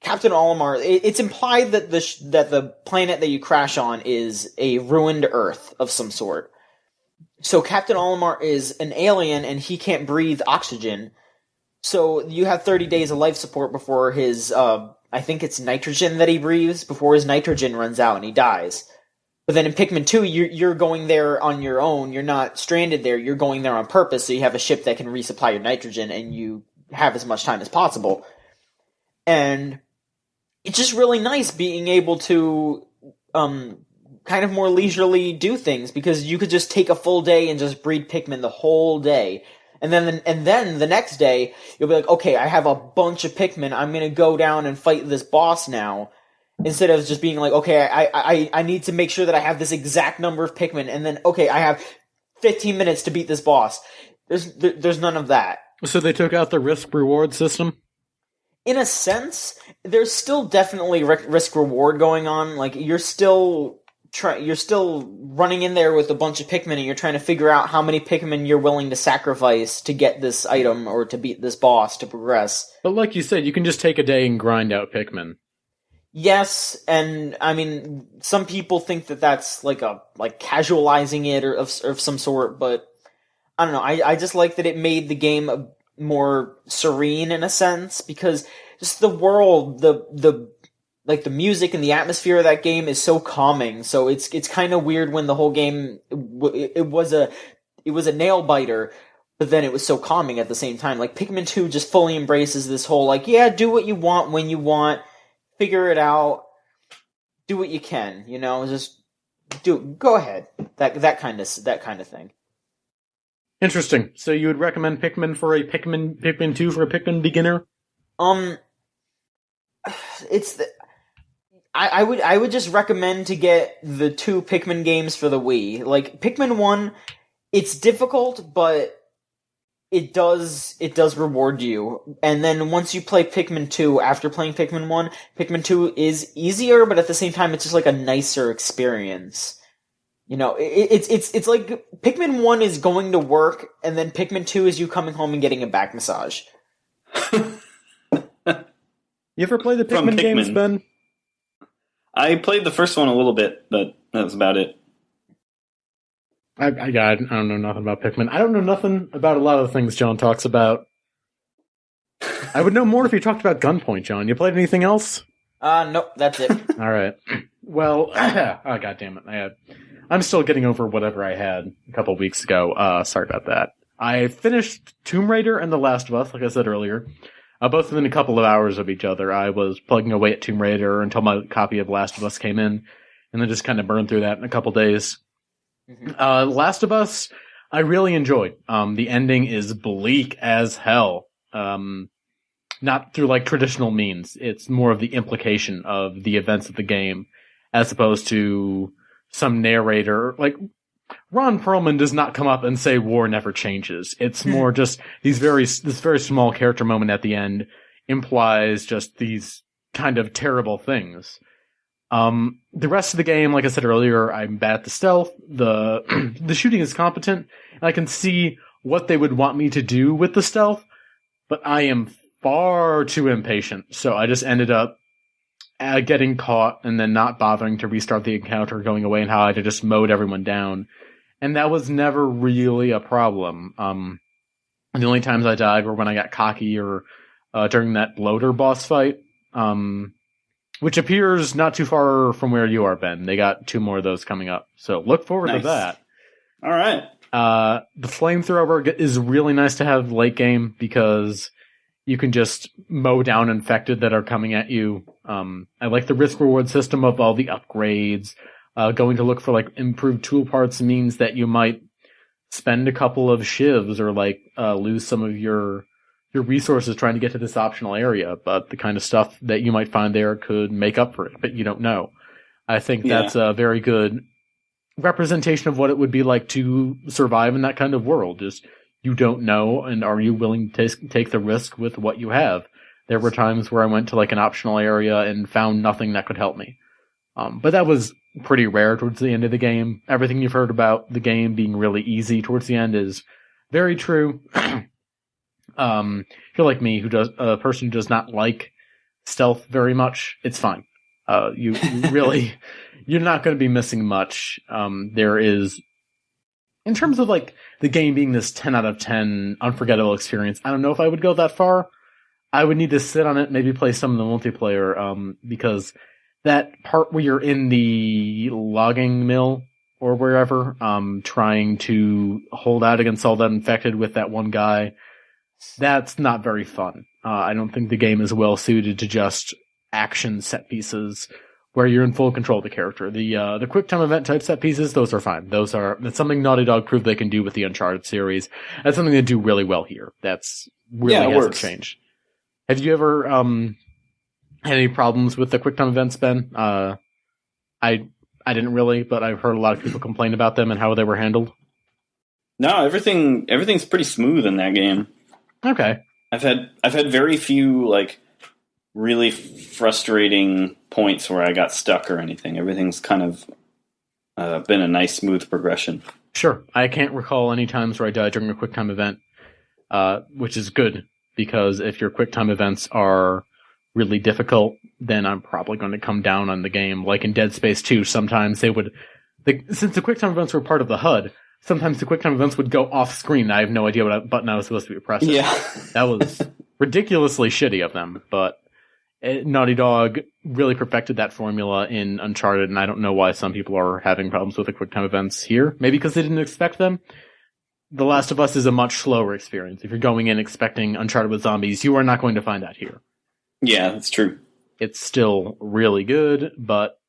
Captain Olimar, it's implied that the planet that you crash on is a ruined Earth of some sort. So Captain Olimar is an alien, and he can't breathe oxygen. So you have 30 days of life support before his, I think it's nitrogen that he breathes, before his nitrogen runs out and he dies. But then in Pikmin 2, you're going there on your own. You're not stranded there. You're going there on purpose, so you have a ship that can resupply your nitrogen, and you have as much time as possible. And it's just really nice being able to kind of more leisurely do things, because you could just take a full day and just breed Pikmin the whole day. And then the next day, you'll be like, okay, I have a bunch of Pikmin. I'm going to go down and fight this boss now. Instead of just being like, okay, I need to make sure that I have this exact number of Pikmin, and then, okay, I have 15 minutes to beat this boss. There's none of that. So they took out the risk-reward system? In a sense, there's still definitely risk-reward going on. Like, you're still running in there with a bunch of Pikmin, and you're trying to figure out how many Pikmin you're willing to sacrifice to get this item or to beat this boss to progress. But like you said, you can just take a day and grind out Pikmin. Yes, and I mean, some people think that that's like casualizing it or of some sort, but I don't know. I just like that it made the game more serene in a sense, because just the world, the music and the atmosphere of that game is so calming. So it's kind of weird when the whole game it was a nail biter, but then it was so calming at the same time. Like Pikmin 2 just fully embraces this whole do what you want when you want. Figure it out. Do what you can, just go ahead. That kind of thing. Interesting. So you would recommend Pikmin 2 for a Pikmin beginner? I would just recommend to get the 2 Pikmin games for the Wii. Like Pikmin 1, it's difficult, but it does reward you. And then once you play Pikmin 2, after playing Pikmin 1, Pikmin 2 is easier, but at the same time, it's just like a nicer experience. It's like Pikmin 1 is going to work, and then Pikmin 2 is you coming home and getting a back massage. You ever play the Pikmin games, Ben? I played the first one a little bit, but that was about it. I don't know nothing about Pikmin. I don't know nothing about a lot of the things John talks about. I would know more if you talked about Gunpoint, John. You played anything else? Nope, that's it. All right. Well, oh god damn it. I'm still getting over whatever I had a couple weeks ago. Sorry about that. I finished Tomb Raider and The Last of Us, like I said earlier. Both within a couple of hours of each other. I was plugging away at Tomb Raider until my copy of Last of Us came in, and then just kind of burned through that in a couple days. Mm-hmm. Last of Us, I really enjoyed. The ending is bleak as hell. Not through like traditional means. It's more of the implication of the events of the game, as opposed to some narrator. Like, Ron Perlman does not come up and say war never changes. It's more just this very small character moment at the end implies just these kind of terrible things. The rest of the game, like I said earlier, I'm bad at the stealth. The shooting is competent, and I can see what they would want me to do with the stealth, but I am far too impatient. So I just ended up getting caught and then not bothering to restart the encounter, going away and how I had to just mowed everyone down. And that was never really a problem. The only times I died were when I got cocky or during that bloater boss fight. Which appears not too far from where you are, Ben. They got 2 more of those coming up. So look forward to that. All right. The flamethrower is really nice to have late game because you can just mow down infected that are coming at you. I like the risk reward system of all the upgrades. Going to look for like improved tool parts means that you might spend a couple of shivs or like lose some of your resources trying to get to this optional area, but the kind of stuff that you might find there could make up for it, but you don't know. I think that's a very good representation of what it would be like to survive in that kind of world. Just, you don't know, and are you willing to take the risk with what you have? There were times where I went to like an optional area and found nothing that could help me. But that was pretty rare towards the end of the game. Everything you've heard about the game being really easy towards the end is very true. If you're like me, a person who does not like stealth very much, it's fine. You really, you're not going to be missing much. There is, in terms of like the game being this 10 out of 10 unforgettable experience, I don't know if I would go that far. I would need to sit on it, maybe play some of the multiplayer, because that part where you're in the logging mill or wherever, trying to hold out against all that infected with that one guy, that's not very fun. I don't think the game is well suited to just action set pieces where you're in full control of the character. The quick time event type set pieces, those are fine. That's something Naughty Dog proved they can do with the Uncharted series. That's something they do really well here. That's really hasn't changed. Have you ever had any problems with the quick time events, Ben? I didn't really, but I've heard a lot of people complain about them and how they were handled. No, everything's pretty smooth in that game. Okay. I've had very few like really frustrating points where I got stuck or anything. Everything's kind of been a nice smooth progression. Sure. I can't recall any times where I died during a quick time event, which is good, because if your quick time events are really difficult, then I'm probably going to come down on the game. Like in Dead Space 2, sometimes since the quick time events were part of the HUD, sometimes the quick time events would go off screen. I have no idea what button I was supposed to be pressing. Yeah. That was ridiculously shitty of them, but Naughty Dog really perfected that formula in Uncharted, and I don't know why some people are having problems with the quick time events here. Maybe because they didn't expect them. The Last of Us is a much slower experience. If you're going in expecting Uncharted with zombies, you are not going to find that here. Yeah, that's true. It's still really good, but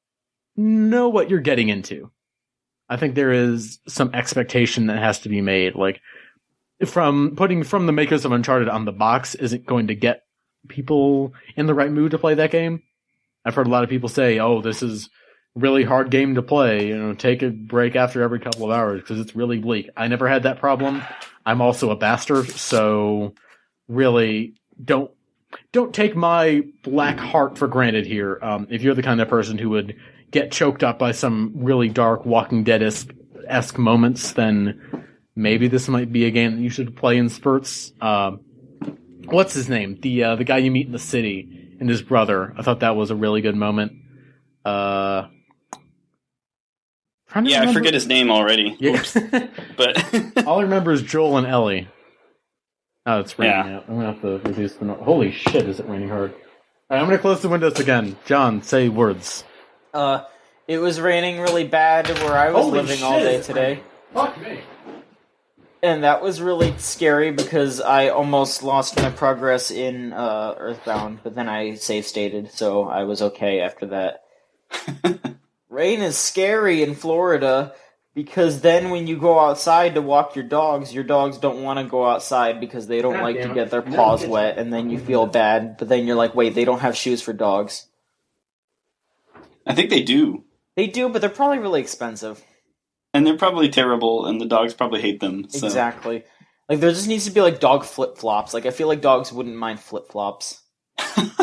know what you're getting into. I think there is some expectation that has to be made. Like, from the makers of Uncharted on the box isn't going to get people in the right mood to play that game. I've heard a lot of people say, "Oh, this is a really hard game to play. Take a break after every couple of hours because it's really bleak." I never had that problem. I'm also a bastard, so really don't take my black heart for granted here. If you're the kind of person who would get choked up by some really dark Walking Dead-esque moments, then maybe this might be a game that you should play in spurts. What's his name? The guy you meet in the city and his brother. I thought that was a really good moment. I forget his name already. Yeah. But all I remember is Joel and Ellie. Oh, it's raining out. I'm going to have to reduce the noise. Holy shit, is it raining hard. All right, I'm going to close the windows again. John, say words. It was raining really bad where I was living all day today. Fuck me. And that was really scary because I almost lost my progress in EarthBound, but then I save stated, so I was okay after that. Rain is scary in Florida because then when you go outside to walk your dogs don't want to go outside because they don't like to get their paws wet, and then you feel bad, but then you're like, wait, they don't have shoes for dogs. I think they do. They do, but they're probably really expensive. And they're probably terrible, and the dogs probably hate them. So. Exactly. Like, there just needs to be, like, dog flip-flops. Like, I feel like dogs wouldn't mind flip-flops. Because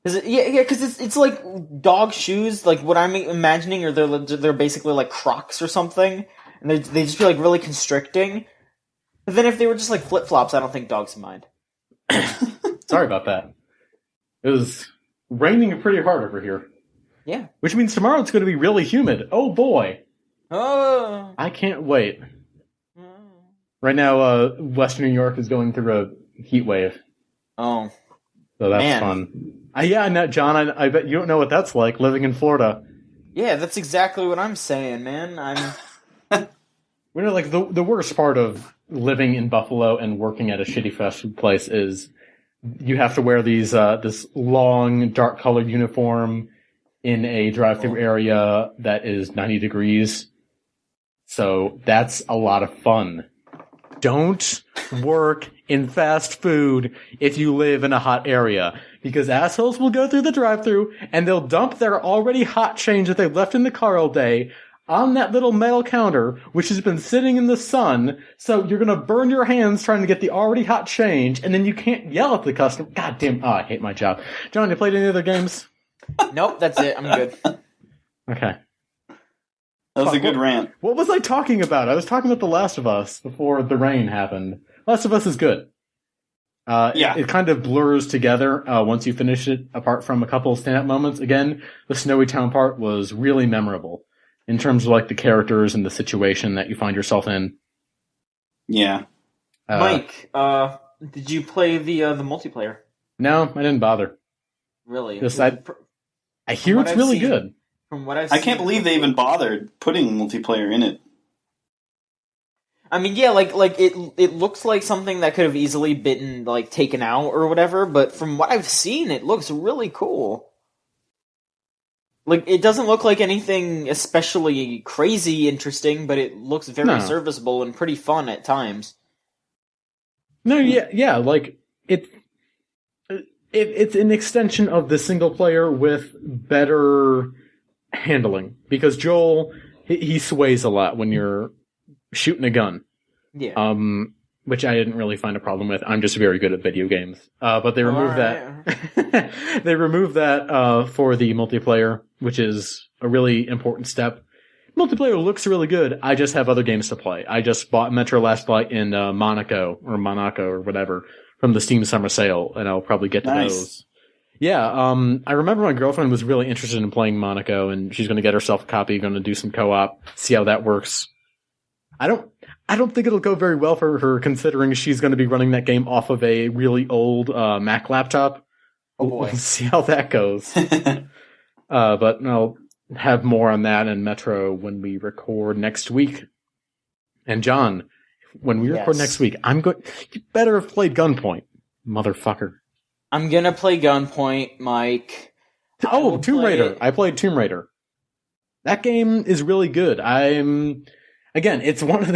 it's like dog shoes. Like, what I'm imagining are they're basically like Crocs or something. And they just be, like, really constricting. But then if they were just, like, flip-flops, I don't think dogs mind. Sorry about that. It was raining pretty hard over here. Yeah. Which means tomorrow it's going to be really humid. Oh, boy. Oh. I can't wait. Right now, Western New York is going through a heat wave. Oh. So that's fun. John, I bet you don't know what that's like, living in Florida. Yeah, that's exactly what I'm saying, man. Like, the worst part of living in Buffalo and working at a shitty fast food place is you have to wear these this long, dark-colored uniform in a drive-thru area that is 90 degrees. So that's a lot of fun. Don't work in fast food if you live in a hot area, because assholes will go through the drive-thru and they'll dump their already hot change that they've left in the car all day on that little metal counter, which has been sitting in the sun, so you're gonna burn your hands trying to get the already hot change, and then you can't yell at the customer. God damn, I hate my job. John, you played any other games? Nope, that's it. I'm good. Okay. That was a good rant. What was I talking about? I was talking about The Last of Us before the rain happened. Last of Us is good. It kind of blurs together once you finish it, apart from a couple of stand-up moments. Again, the Snowy Town part was really memorable in terms of like the characters and the situation that you find yourself in. Yeah. Mike, did you play the multiplayer? No, I didn't bother. Really? I hear it's really good. From what I've I can't believe they even bothered putting multiplayer in it. I mean, yeah, like it looks like something that could have easily been like taken out or whatever, but from what I've seen, it looks really cool. Like, it doesn't look like anything especially crazy interesting, but it looks very serviceable and pretty fun at times. No, yeah, like it's an extension of the single player with better handling, because Joel he sways a lot when you're shooting a gun. Yeah. Which I didn't really find a problem with. I'm just very good at video games. But they removed that. They removed that for the multiplayer, which is a really important step. Multiplayer looks really good. I just have other games to play. I just bought Metro Last Flight in Monaco or whatever from the Steam Summer Sale, and I'll probably get to those. Yeah, I remember my girlfriend was really interested in playing Monaco, and she's going to get herself a copy, going to do some co-op, see how that works. I don't think it'll go very well for her, considering she's going to be running that game off of a really old Mac laptop. Oh boy. We'll see how that goes. But I'll have more on that and Metro when we record next week. And John, when we record next week, you better have played Gunpoint, motherfucker. I'm gonna play Gunpoint, Mike. Oh, Tomb Raider. I played Tomb Raider. That game is really good. Again, it's one of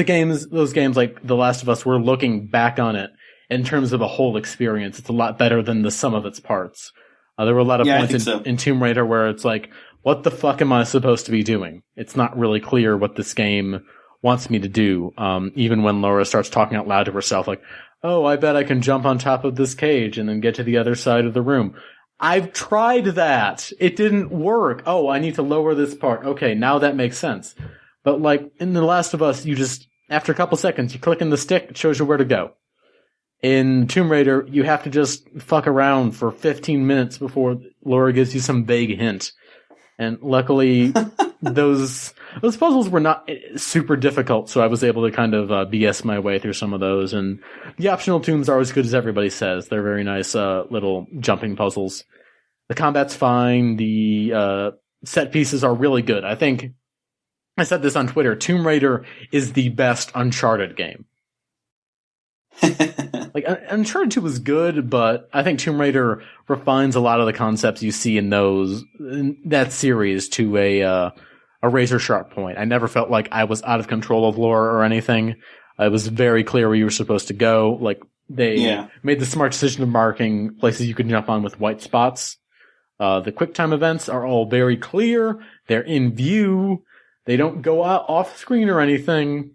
those games like The Last of Us, we're looking back on it in terms of a whole experience. It's a lot better than the sum of its parts. There were a lot of points in Tomb Raider where it's like, what the fuck am I supposed to be doing? It's not really clear what this game wants me to do. Even when Laura starts talking out loud to herself, like, oh, I bet I can jump on top of this cage and then get to the other side of the room. I've tried that. It didn't work. Oh, I need to lower this part. Okay, now that makes sense. But like in The Last of Us, you just, after a couple seconds, you click in the stick, it shows you where to go. In Tomb Raider, you have to just fuck around for 15 minutes before Laura gives you some vague hint. And luckily, those puzzles were not super difficult, so I was able to kind of BS my way through some of those. And the optional tombs are as good as everybody says. They're very nice little jumping puzzles. The combat's fine. The set pieces are really good. I think I said this on Twitter. Tomb Raider is the best Uncharted game. Like, Uncharted 2 was good, but I think Tomb Raider refines a lot of the concepts you see in that series to a razor sharp point. I never felt like I was out of control of lore or anything. It was very clear where you were supposed to go. Like, they made the smart decision of marking places you could jump on with white spots. The QuickTime events are all very clear. They're in view. They don't go out off screen or anything.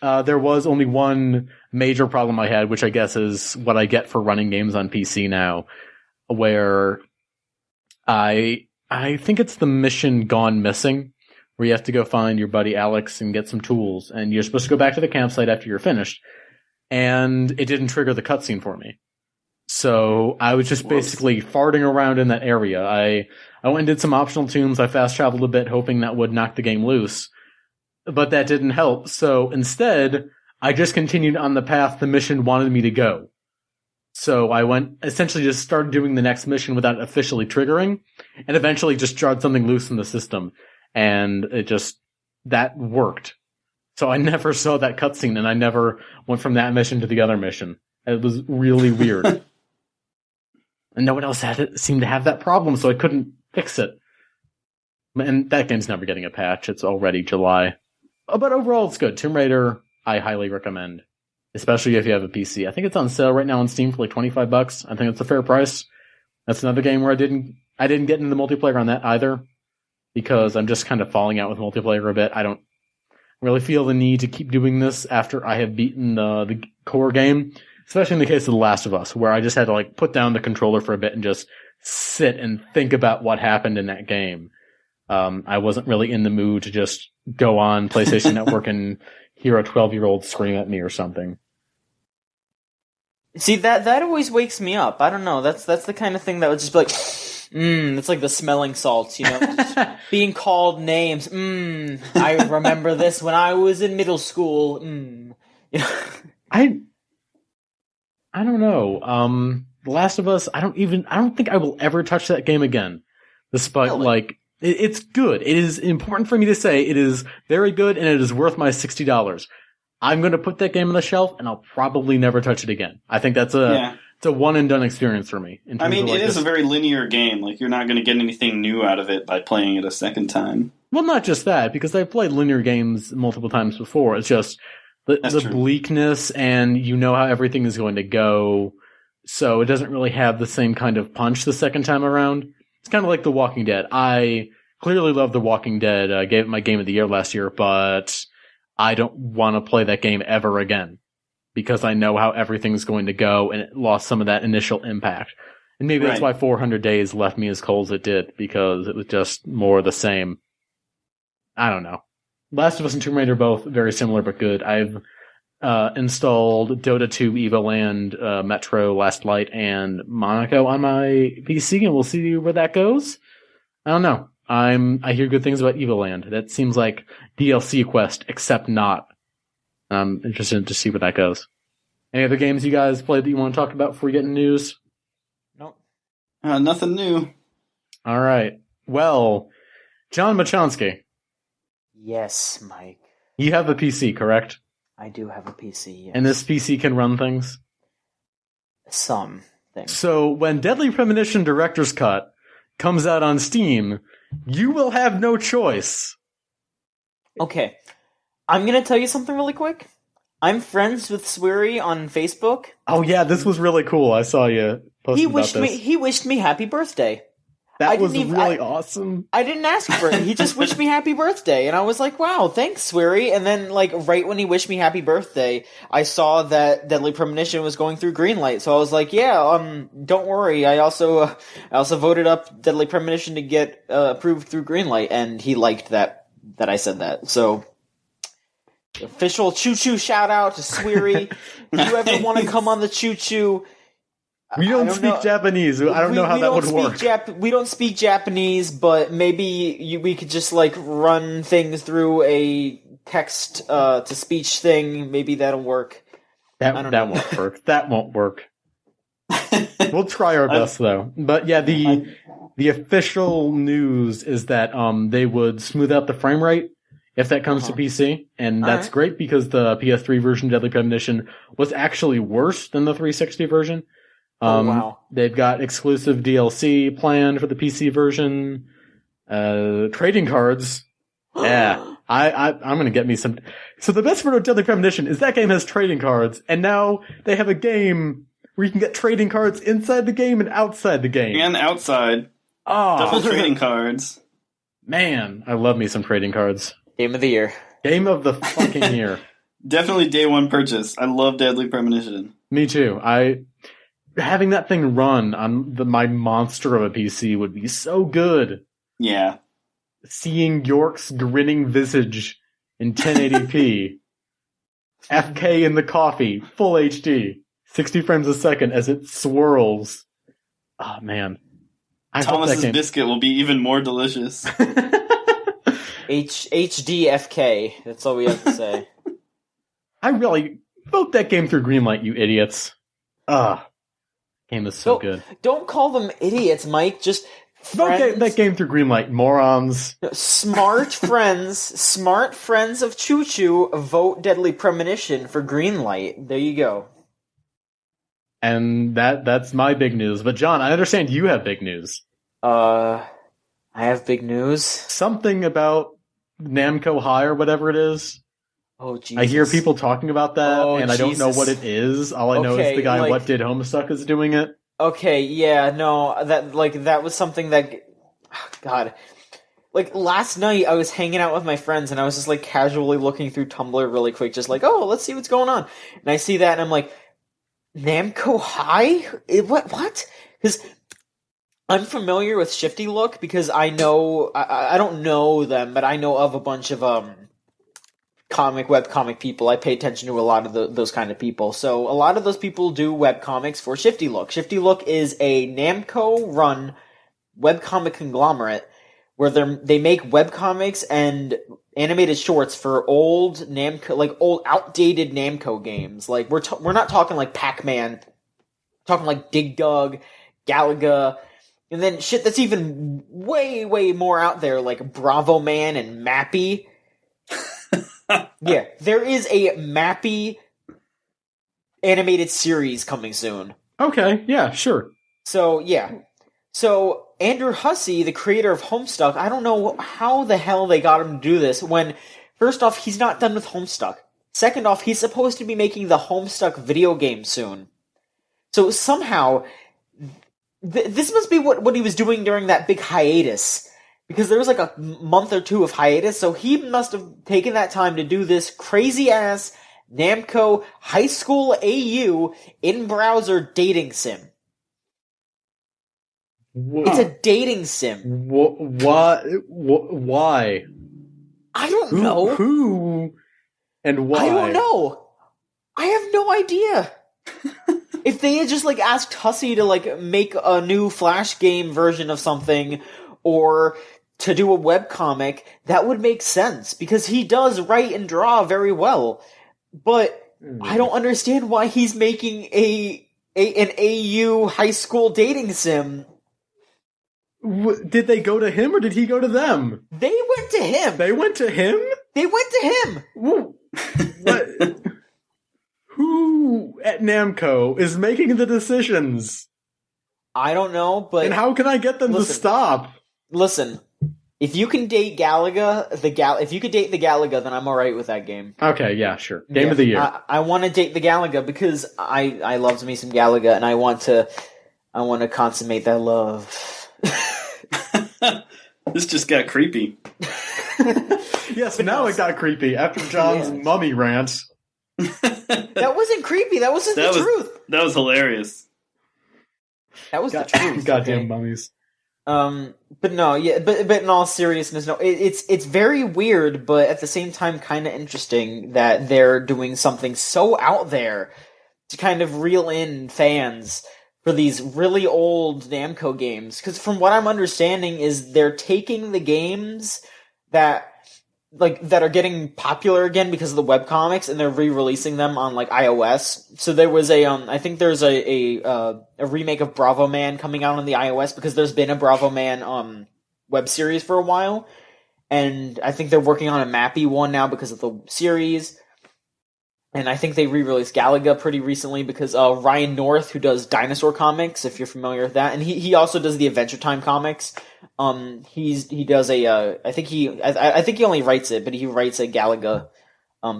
There was only one major problem I had, which I guess is what I get for running games on PC now, where I think it's the mission Gone Missing, where you have to go find your buddy Alex and get some tools, and you're supposed to go back to the campsite after you're finished, and it didn't trigger the cutscene for me. So I was just basically farting around in that area. I went and did some optional tombs. I fast traveled a bit, hoping that would knock the game loose. But that didn't help. So instead, I just continued on the path the mission wanted me to go. So I essentially just started doing the next mission without officially triggering, and eventually just jarred something loose in the system. And that worked. So I never saw that cutscene, and I never went from that mission to the other mission. It was really weird. and no one else seemed to have that problem, so I couldn't fix it. And that game's never getting a patch. It's already July. But overall, it's good. Tomb Raider, I highly recommend. Especially if you have a PC. I think it's on sale right now on Steam for like $25. I think it's a fair price. That's another game where I didn't get into the multiplayer on that either. Because I'm just kind of falling out with multiplayer a bit. I don't really feel the need to keep doing this after I have beaten the core game. Especially in the case of The Last of Us, where I just had to like put down the controller for a bit and just sit and think about what happened in that game. I wasn't really in the mood to just go on PlayStation Network and hear a 12-year-old scream at me or something. See, that always wakes me up. I don't know. That's the kind of thing that would just be like, it's like the smelling salts, just being called names. I remember this when I was in middle school. I don't know. The Last of Us, I don't think I will ever touch that game again. Despite, really? It's good. It is important for me to say it is very good and it is worth my $60. I'm going to put that game on the shelf and I'll probably never touch it again. I think it's a one and done experience for me. I mean, it is a very linear game. Like, you're not going to get anything new out of it by playing it a second time. Well, not just that, because I've played linear games multiple times before. It's just the bleakness and you know how everything is going to go. So it doesn't really have the same kind of punch the second time around. It's kind of like The Walking Dead. I clearly love The Walking Dead. I gave it my game of the year last year, but I don't want to play that game ever again because I know how everything's going to go and it lost some of that initial impact. And maybe that's why 400 Days left me as cold as it did, because it was just more of the same. I don't know. Last of Us and Tomb Raider both very similar but good. I've installed Dota 2, Evoland, Metro, Last Light, and Monaco on my PC, and we'll see where that goes. I don't know. I hear good things about Evoland. That seems like DLC quest, except not. I'm interested to see where that goes. Any other games you guys played that you want to talk about before we get into news? Nope. Nothing new. All right. Well, John Machonsky. Yes, Mike. You have a PC, correct? I do have a PC, yes. And this PC can run things? Some things. So when Deadly Premonition Director's Cut comes out on Steam, you will have no choice. Okay. I'm going to tell you something really quick. I'm friends with Sweary on Facebook. Oh yeah, this was really cool. I saw you posting about this. He wished me happy birthday. That was really awesome. I didn't ask for it. He just wished me happy birthday. And I was like, wow, thanks, Sweary. And then, right when he wished me happy birthday, I saw that Deadly Premonition was going through Greenlight. So I was like, yeah, don't worry. I also voted up Deadly Premonition to get approved through Greenlight. And he liked that I said that. So, official Choo Choo shout out to Sweary. If you ever want to come on the Choo Choo, we don't speak Japanese. I don't know how that would work. We don't speak Japanese, but maybe we could just run things through a text to speech thing. Maybe that'll work. That won't work. That won't work. We'll try our best though. But yeah, the official news is that they would smooth out the frame rate if that comes to PC, and that's great because the PS3 version of Deadly Premonition was actually worse than the 360 version. Wow. They've got exclusive DLC planned for the PC version. Trading cards. Yeah. I'm gonna get me some. So the best part of Deadly Premonition is that game has trading cards, and now they have a game where you can get trading cards inside the game and outside the game. And outside. Oh. Double trading cards. Man, I love me some trading cards. Game of the year. Game of the fucking year. Definitely day one purchase. I love Deadly Premonition. Me too. Having that thing run on my monster of a PC would be so good. Yeah. Seeing York's grinning visage in 1080p. FK in the coffee, full HD, 60 frames a second as it swirls. Oh, man. Thomas's biscuit will be even more delicious. HDFK. That's all we have to say. I really vote that game through Greenlight, you idiots. Game is so good. Don't call them idiots, Mike. Just vote that game through Greenlight, morons. Smart friends of Choo Choo vote Deadly Premonition for Greenlight. There you go. And that's my big news. But John, I understand you have big news. I have big news. Something about Namco High or whatever it is. Oh, Jesus. I hear people talking about that, and I don't know Jesus. what it is. All I know is the guy What Did Homestuck is doing it. Okay, yeah, no, that was something that, God, like last night I was hanging out with my friends and I was just like casually looking through Tumblr really quick, just like, oh, let's see what's going on, and I see that and I'm like, Namco High? What? Because I'm familiar with Shifty Look because I know I don't know them, but I know of a bunch of webcomic people. I pay attention to a lot of those kind of people. So a lot of those people do webcomics for Shifty Look. Shifty Look is a Namco-run webcomic conglomerate where they make webcomics and animated shorts for old Namco, like old outdated Namco games. Like we're not talking like Pac-Man, we're talking like Dig Dug, Galaga, and then shit that's even way, way more out there like Bravo Man and Mappy. Yeah, there is a Mappy animated series coming soon. Okay, yeah, sure. So, yeah. So, Andrew Hussey, the creator of Homestuck, I don't know how the hell they got him to do this when, first off, he's not done with Homestuck. Second off, he's supposed to be making the Homestuck video game soon. So, somehow, this must be what he was doing during that big hiatus. Because there was like a month or two of hiatus, so he must have taken that time to do this crazy-ass Namco High School AU in-browser dating sim. What? It's a dating sim. Why? I don't know. Who and why? I don't know. I have no idea. If they had just like asked Hussey to like make a new Flash game version of something, or to do a webcomic, that would make sense, because he does write and draw very well. But I don't understand why he's making an AU high school dating sim. Did they go to him or did he go to them? They went to him. They went to him? They went to him. What? Who at Namco is making the decisions? I don't know, but... And how can I get them to stop? Listen, if you can date Galaga, if you could date the Galaga, then I'm alright with that game. Okay, yeah, sure. Game of the year. I want to date the Galaga because I love me some Galaga, and I want to consummate that love. This just got creepy. Yes, now it got creepy after John's mummy rant. That wasn't creepy. That was just the truth. That was hilarious. That was the truth. Goddamn mummies. But no, yeah, but in all seriousness, no, it's very weird, but at the same time, kind of interesting that they're doing something so out there to kind of reel in fans for these really old Namco games. Because from what I'm understanding is they're taking the games that are getting popular again because of the webcomics, and they're re-releasing them on like iOS. So there was I think there's a remake of Bravo Man coming out on the iOS, because there's been a Bravo Man web series for a while, and I think they're working on a Mappy one now because of the series. And I think they re-released Galaga pretty recently because Ryan North, who does Dinosaur comics, if you're familiar with that, and he also does the Adventure Time comics. He does I think he only writes it, but he writes a Galaga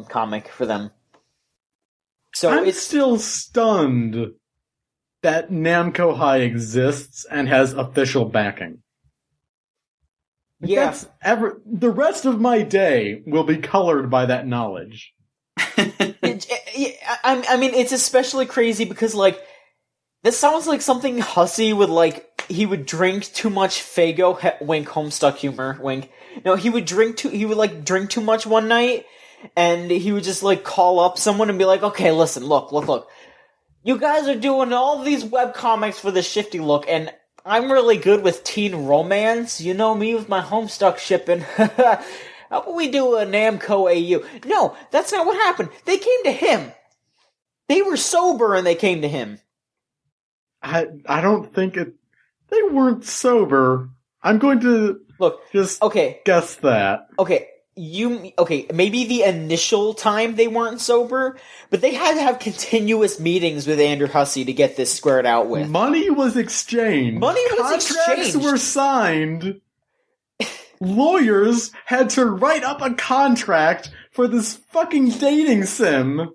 comic for them. So I'm still stunned that Namco High exists and has official backing. Yeah, the rest of my day will be colored by that knowledge. I mean, it's especially crazy because, like, this sounds like something Hussey would, like, he would drink too much Faygo, wink, Homestuck humor, wink. No, he would drink too much one night, and he would just, like, call up someone and be like, okay, listen, look. You guys are doing all these webcomics for the Shifty Look, and I'm really good with teen romance. You know me with my Homestuck shipping. How about we do a Namco AU? No, that's not what happened. They came to him. They were sober and they came to him. I don't think it... They weren't sober. I'm going to guess that. Okay, maybe the initial time they weren't sober, but they had to have continuous meetings with Andrew Hussey to get this squared out with. Money was exchanged. Contracts were signed. Lawyers had to write up a contract for this fucking dating sim.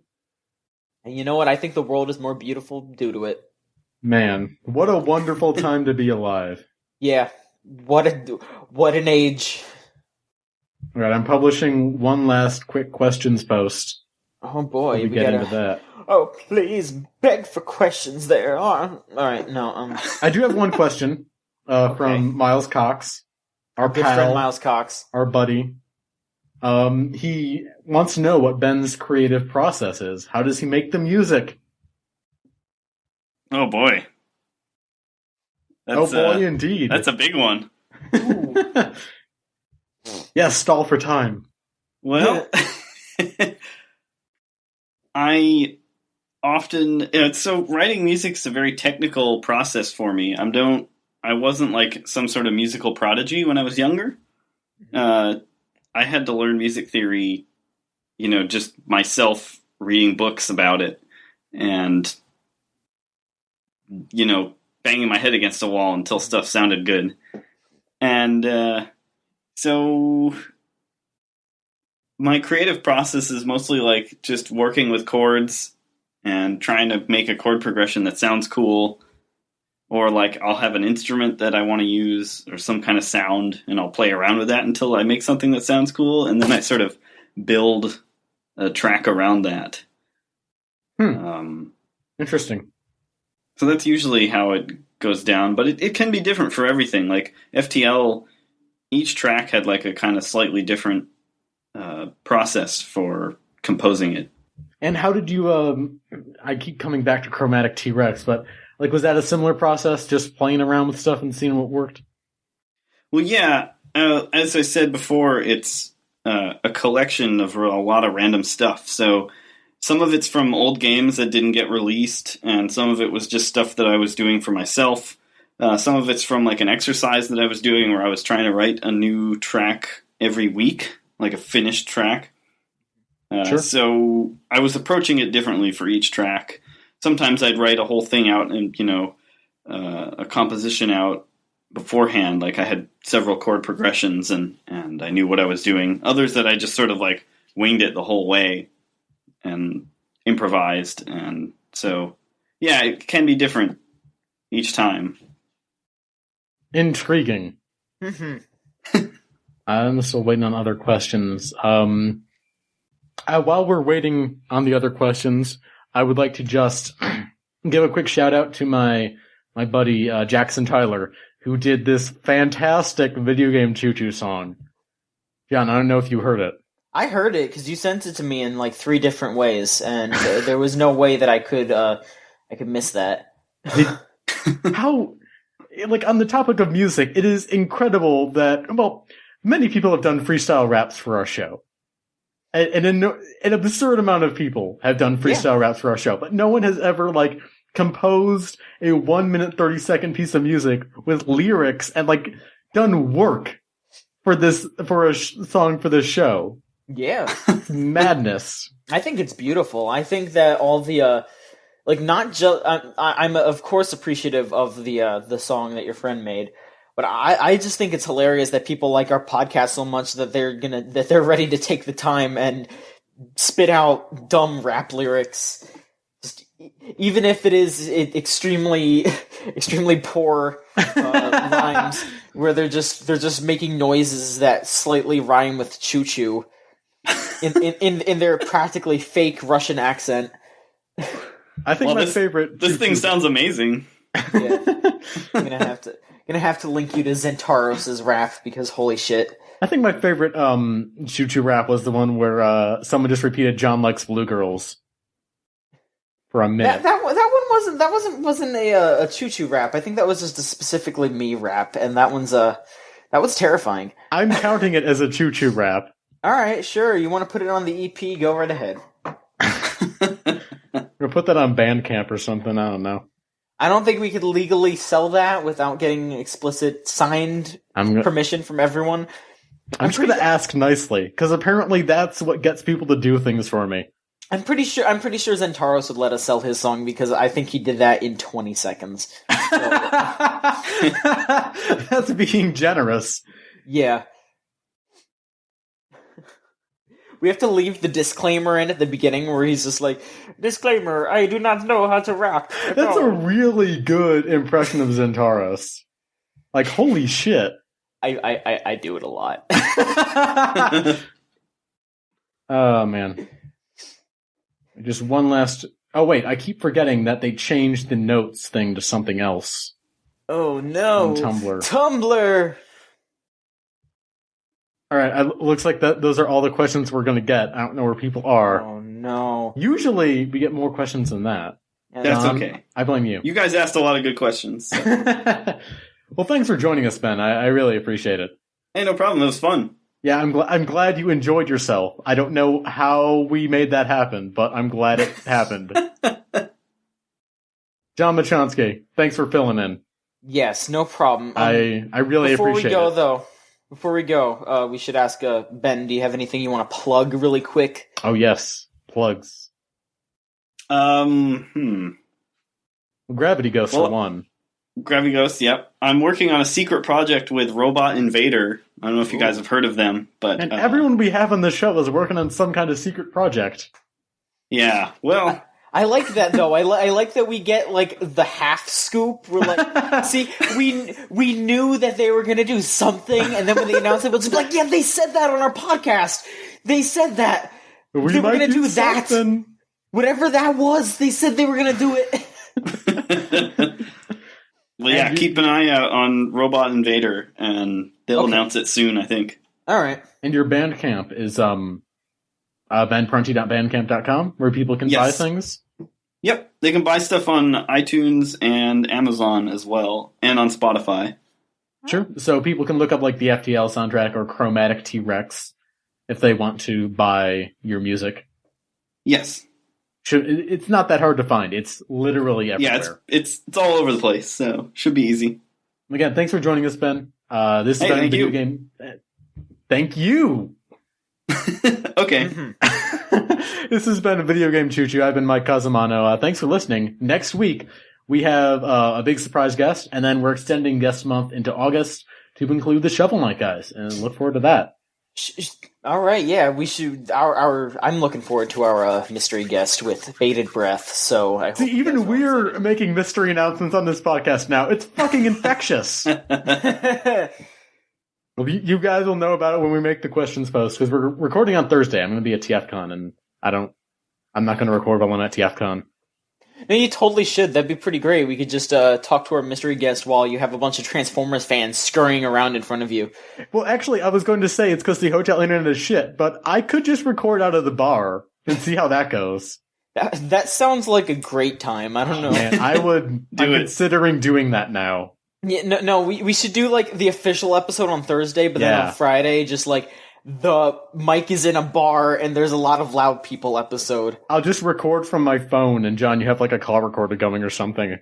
And you know what? I think the world is more beautiful due to it. Man, what a wonderful time to be alive. Yeah, what an age. All right, I'm publishing one last quick questions post. Oh boy, we get into that. Oh, please beg for questions there. All right, no. I do have one question from Miles Cox, our good pal, friend Miles Cox, our buddy. He wants to know what Ben's creative process is. How does he make the music? Oh boy. Indeed. That's a big one. Yes, stall for time. Well, I often so writing music's a very technical process for me. I wasn't like some sort of musical prodigy when I was younger. I had to learn music theory, just myself reading books about it and banging my head against a wall until stuff sounded good. And so my creative process is mostly like just working with chords and trying to make a chord progression that sounds cool. Or like I'll have an instrument that I want to use or some kind of sound and I'll play around with that until I make something that sounds cool. And then I sort of build a track around that. Interesting. So that's usually how it goes down. But it can be different for everything. Like FTL, each track had like a kind of slightly different process for composing it. And how did you, I keep coming back to Chromatic T-Rex, but like, was that a similar process, just playing around with stuff and seeing what worked? Well, yeah. As I said before, it's a collection of a lot of random stuff. So some of it's from old games that didn't get released, and some of it was just stuff that I was doing for myself. Some of it's from like an exercise that I was doing where I was trying to write a new track every week, like a finished track. Sure. So I was approaching it differently for each track. Sometimes I'd write a whole thing out and, a composition out beforehand. Like I had several chord progressions and I knew what I was doing. Others that I just sort of like winged it the whole way and improvised. And so, yeah, it can be different each time. Intriguing. Mm-hmm. I'm still waiting on other questions. While we're waiting on the other questions, I would like to just give a quick shout out to my buddy Jackson Tyler, who did this fantastic video game Choo Choo song. John, I don't know if you heard it. I heard it because you sent it to me in like 3 different ways, and there was no way that I could miss that. How, like, on the topic of music, it is incredible that, well, many people have done freestyle raps for our show. And an absurd amount of people have done freestyle raps for our show, but no one has ever, like, composed a 1 minute, 30-second piece of music with lyrics and, like, done work for a song for this show. Yeah. Madness. I think it's beautiful. I think that all the, not just, I'm of course appreciative of the song that your friend made, but I just think it's hilarious that people like our podcast so much that they're ready to take the time and spit out dumb rap lyrics, just even if it is extremely poor rhymes, where they're just making noises that slightly rhyme with choo choo in their practically fake Russian accent. I think my favorite. This thing sounds amazing. Yeah. I'm gonna have to link you to Zentaros' rap because holy shit. I think my favorite Choo Choo rap was the one where someone just repeated "John likes blue girls" for a minute. That one wasn't a Choo Choo rap. I think that was just a specifically me rap, and that was terrifying. I'm counting it as a Choo Choo rap. All right, sure. You want to put it on the EP? Go right ahead. We'll put that on Bandcamp or something. I don't know. I don't think we could legally sell that without getting explicit signed permission from everyone. I'm just going to ask nicely, because apparently that's what gets people to do things for me. I'm pretty sure Zentaros would let us sell his song because I think he did that in 20 seconds. So. That's being generous. Yeah. We have to leave the disclaimer in at the beginning where he's just like, disclaimer, I do not know how to rap. That's a really good impression of Zentaros. Like, holy shit. I do it a lot. Oh, man. Just one last... Oh, wait, I keep forgetting that they changed the notes thing to something else. Oh, no. On Tumblr. Tumblr! Alright, looks like those are all the questions we're going to get. I don't know where people are. Oh, no. Usually, we get more questions than that. That's okay. I blame you. You guys asked a lot of good questions. So. Well, thanks for joining us, Ben. I really appreciate it. Hey, no problem. It was fun. Yeah, I'm glad you enjoyed yourself. I don't know how we made that happen, but I'm glad it happened. John Machonsky, thanks for filling in. Yes, no problem. I really appreciate it. Before we go, we should ask Ben, do you have anything you want to plug really quick? Oh, yes. Plugs. Gravity Ghost for one. Gravity Ghost, yep. I'm working on a secret project with Robot Invader. I don't know if you guys have heard of them, but... And everyone we have on the show is working on some kind of secret project. Yeah, well... I like that, though. I like that we get, like, the half scoop. We're like, see, we knew that they were going to do something, and then when they announced it, it was like, yeah, they said that on our podcast. They said that. They were going to do that. Whatever that was, they said they were going to do it. Well, yeah, keep an eye out on Robot Invader, and they'll announce it soon, I think. All right. And your Bandcamp is benprunty.bandcamp.com, where people can buy things? Yep, they can buy stuff on iTunes and Amazon as well, and on Spotify. Sure. So people can look up like the FTL soundtrack or Chromatic T-Rex if they want to buy your music. Yes. It's not that hard to find. It's literally everywhere. Yeah, it's all over the place, so should be easy. Again, thanks for joining us, Ben. This has been a video game. Thank you. Okay. This has been a Video Game Choo Choo. I've been Mike Casamano. Thanks for listening. Next week, we have a big surprise guest, and then we're extending guest month into August to include the Shovel Knight guys, and look forward to that. All right, yeah, we should. I'm looking forward to our mystery guest with bated breath. So I hope even we're making mystery announcements on this podcast now. It's fucking infectious. Well, you guys will know about it when we make the questions post, because we're recording on Thursday. I'm going to be at TFCon, and I'm not going to record while I'm at TFCon. No, you totally should. That'd be pretty great. We could just talk to our mystery guest while you have a bunch of Transformers fans scurrying around in front of you. Well, actually, I was going to say it's because the hotel internet is shit, but I could just record out of the bar and see how that goes. That sounds like a great time. I don't know. Man, I'm considering doing that now. Yeah, no, we should do like the official episode on Thursday, but then on Friday, just like the mic is in a bar and there's a lot of loud people episode. I'll just record from my phone, and John, you have like a call recorder going or something.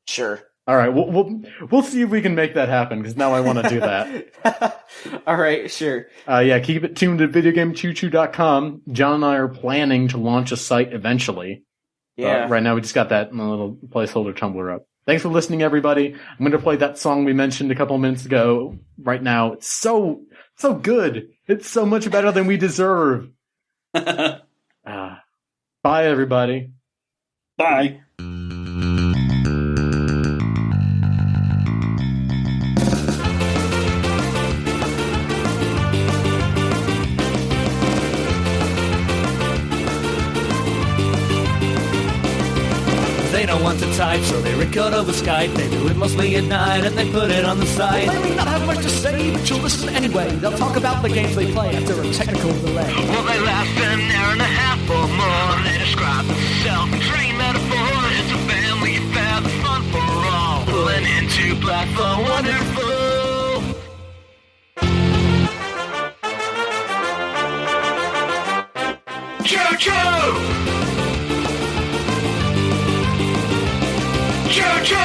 Sure. All right, we'll see if we can make that happen, because now I want to do that. All right, sure. Yeah, keep it tuned at videogamechoochoo.com. John and I are planning to launch a site eventually. Yeah. Right now we just got that little placeholder Tumblr up. Thanks for listening, everybody. I'm going to play that song we mentioned a couple minutes ago right now. It's so good. It's so much better than we deserve. Bye, everybody. Bye. They don't want to type, so they record over Skype. They do it mostly at night, and they put it on the site. They may not have much to say, but you'll listen anyway. They'll talk about the games they play after a technical delay. Well, they last an hour and a half or more. They describe themselves in train metaphor. It's a family affair, the fun for all. Pulling into black for wonderful. Choo choo! Choo choo!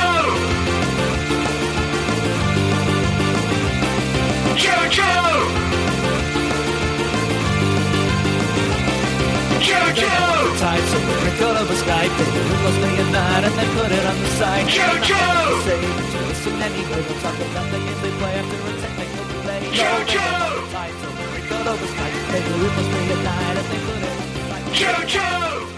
Choo choo! tight, so they record over Skype. They do it mostly at night, and they put it on the site. Choo choo! Say, but you listen anyway. They'll talk about the games they play after a technical delay. Choo choo! Tight, so they record over Skype. They do it mostly at night, and they put it on the site. Choo choo!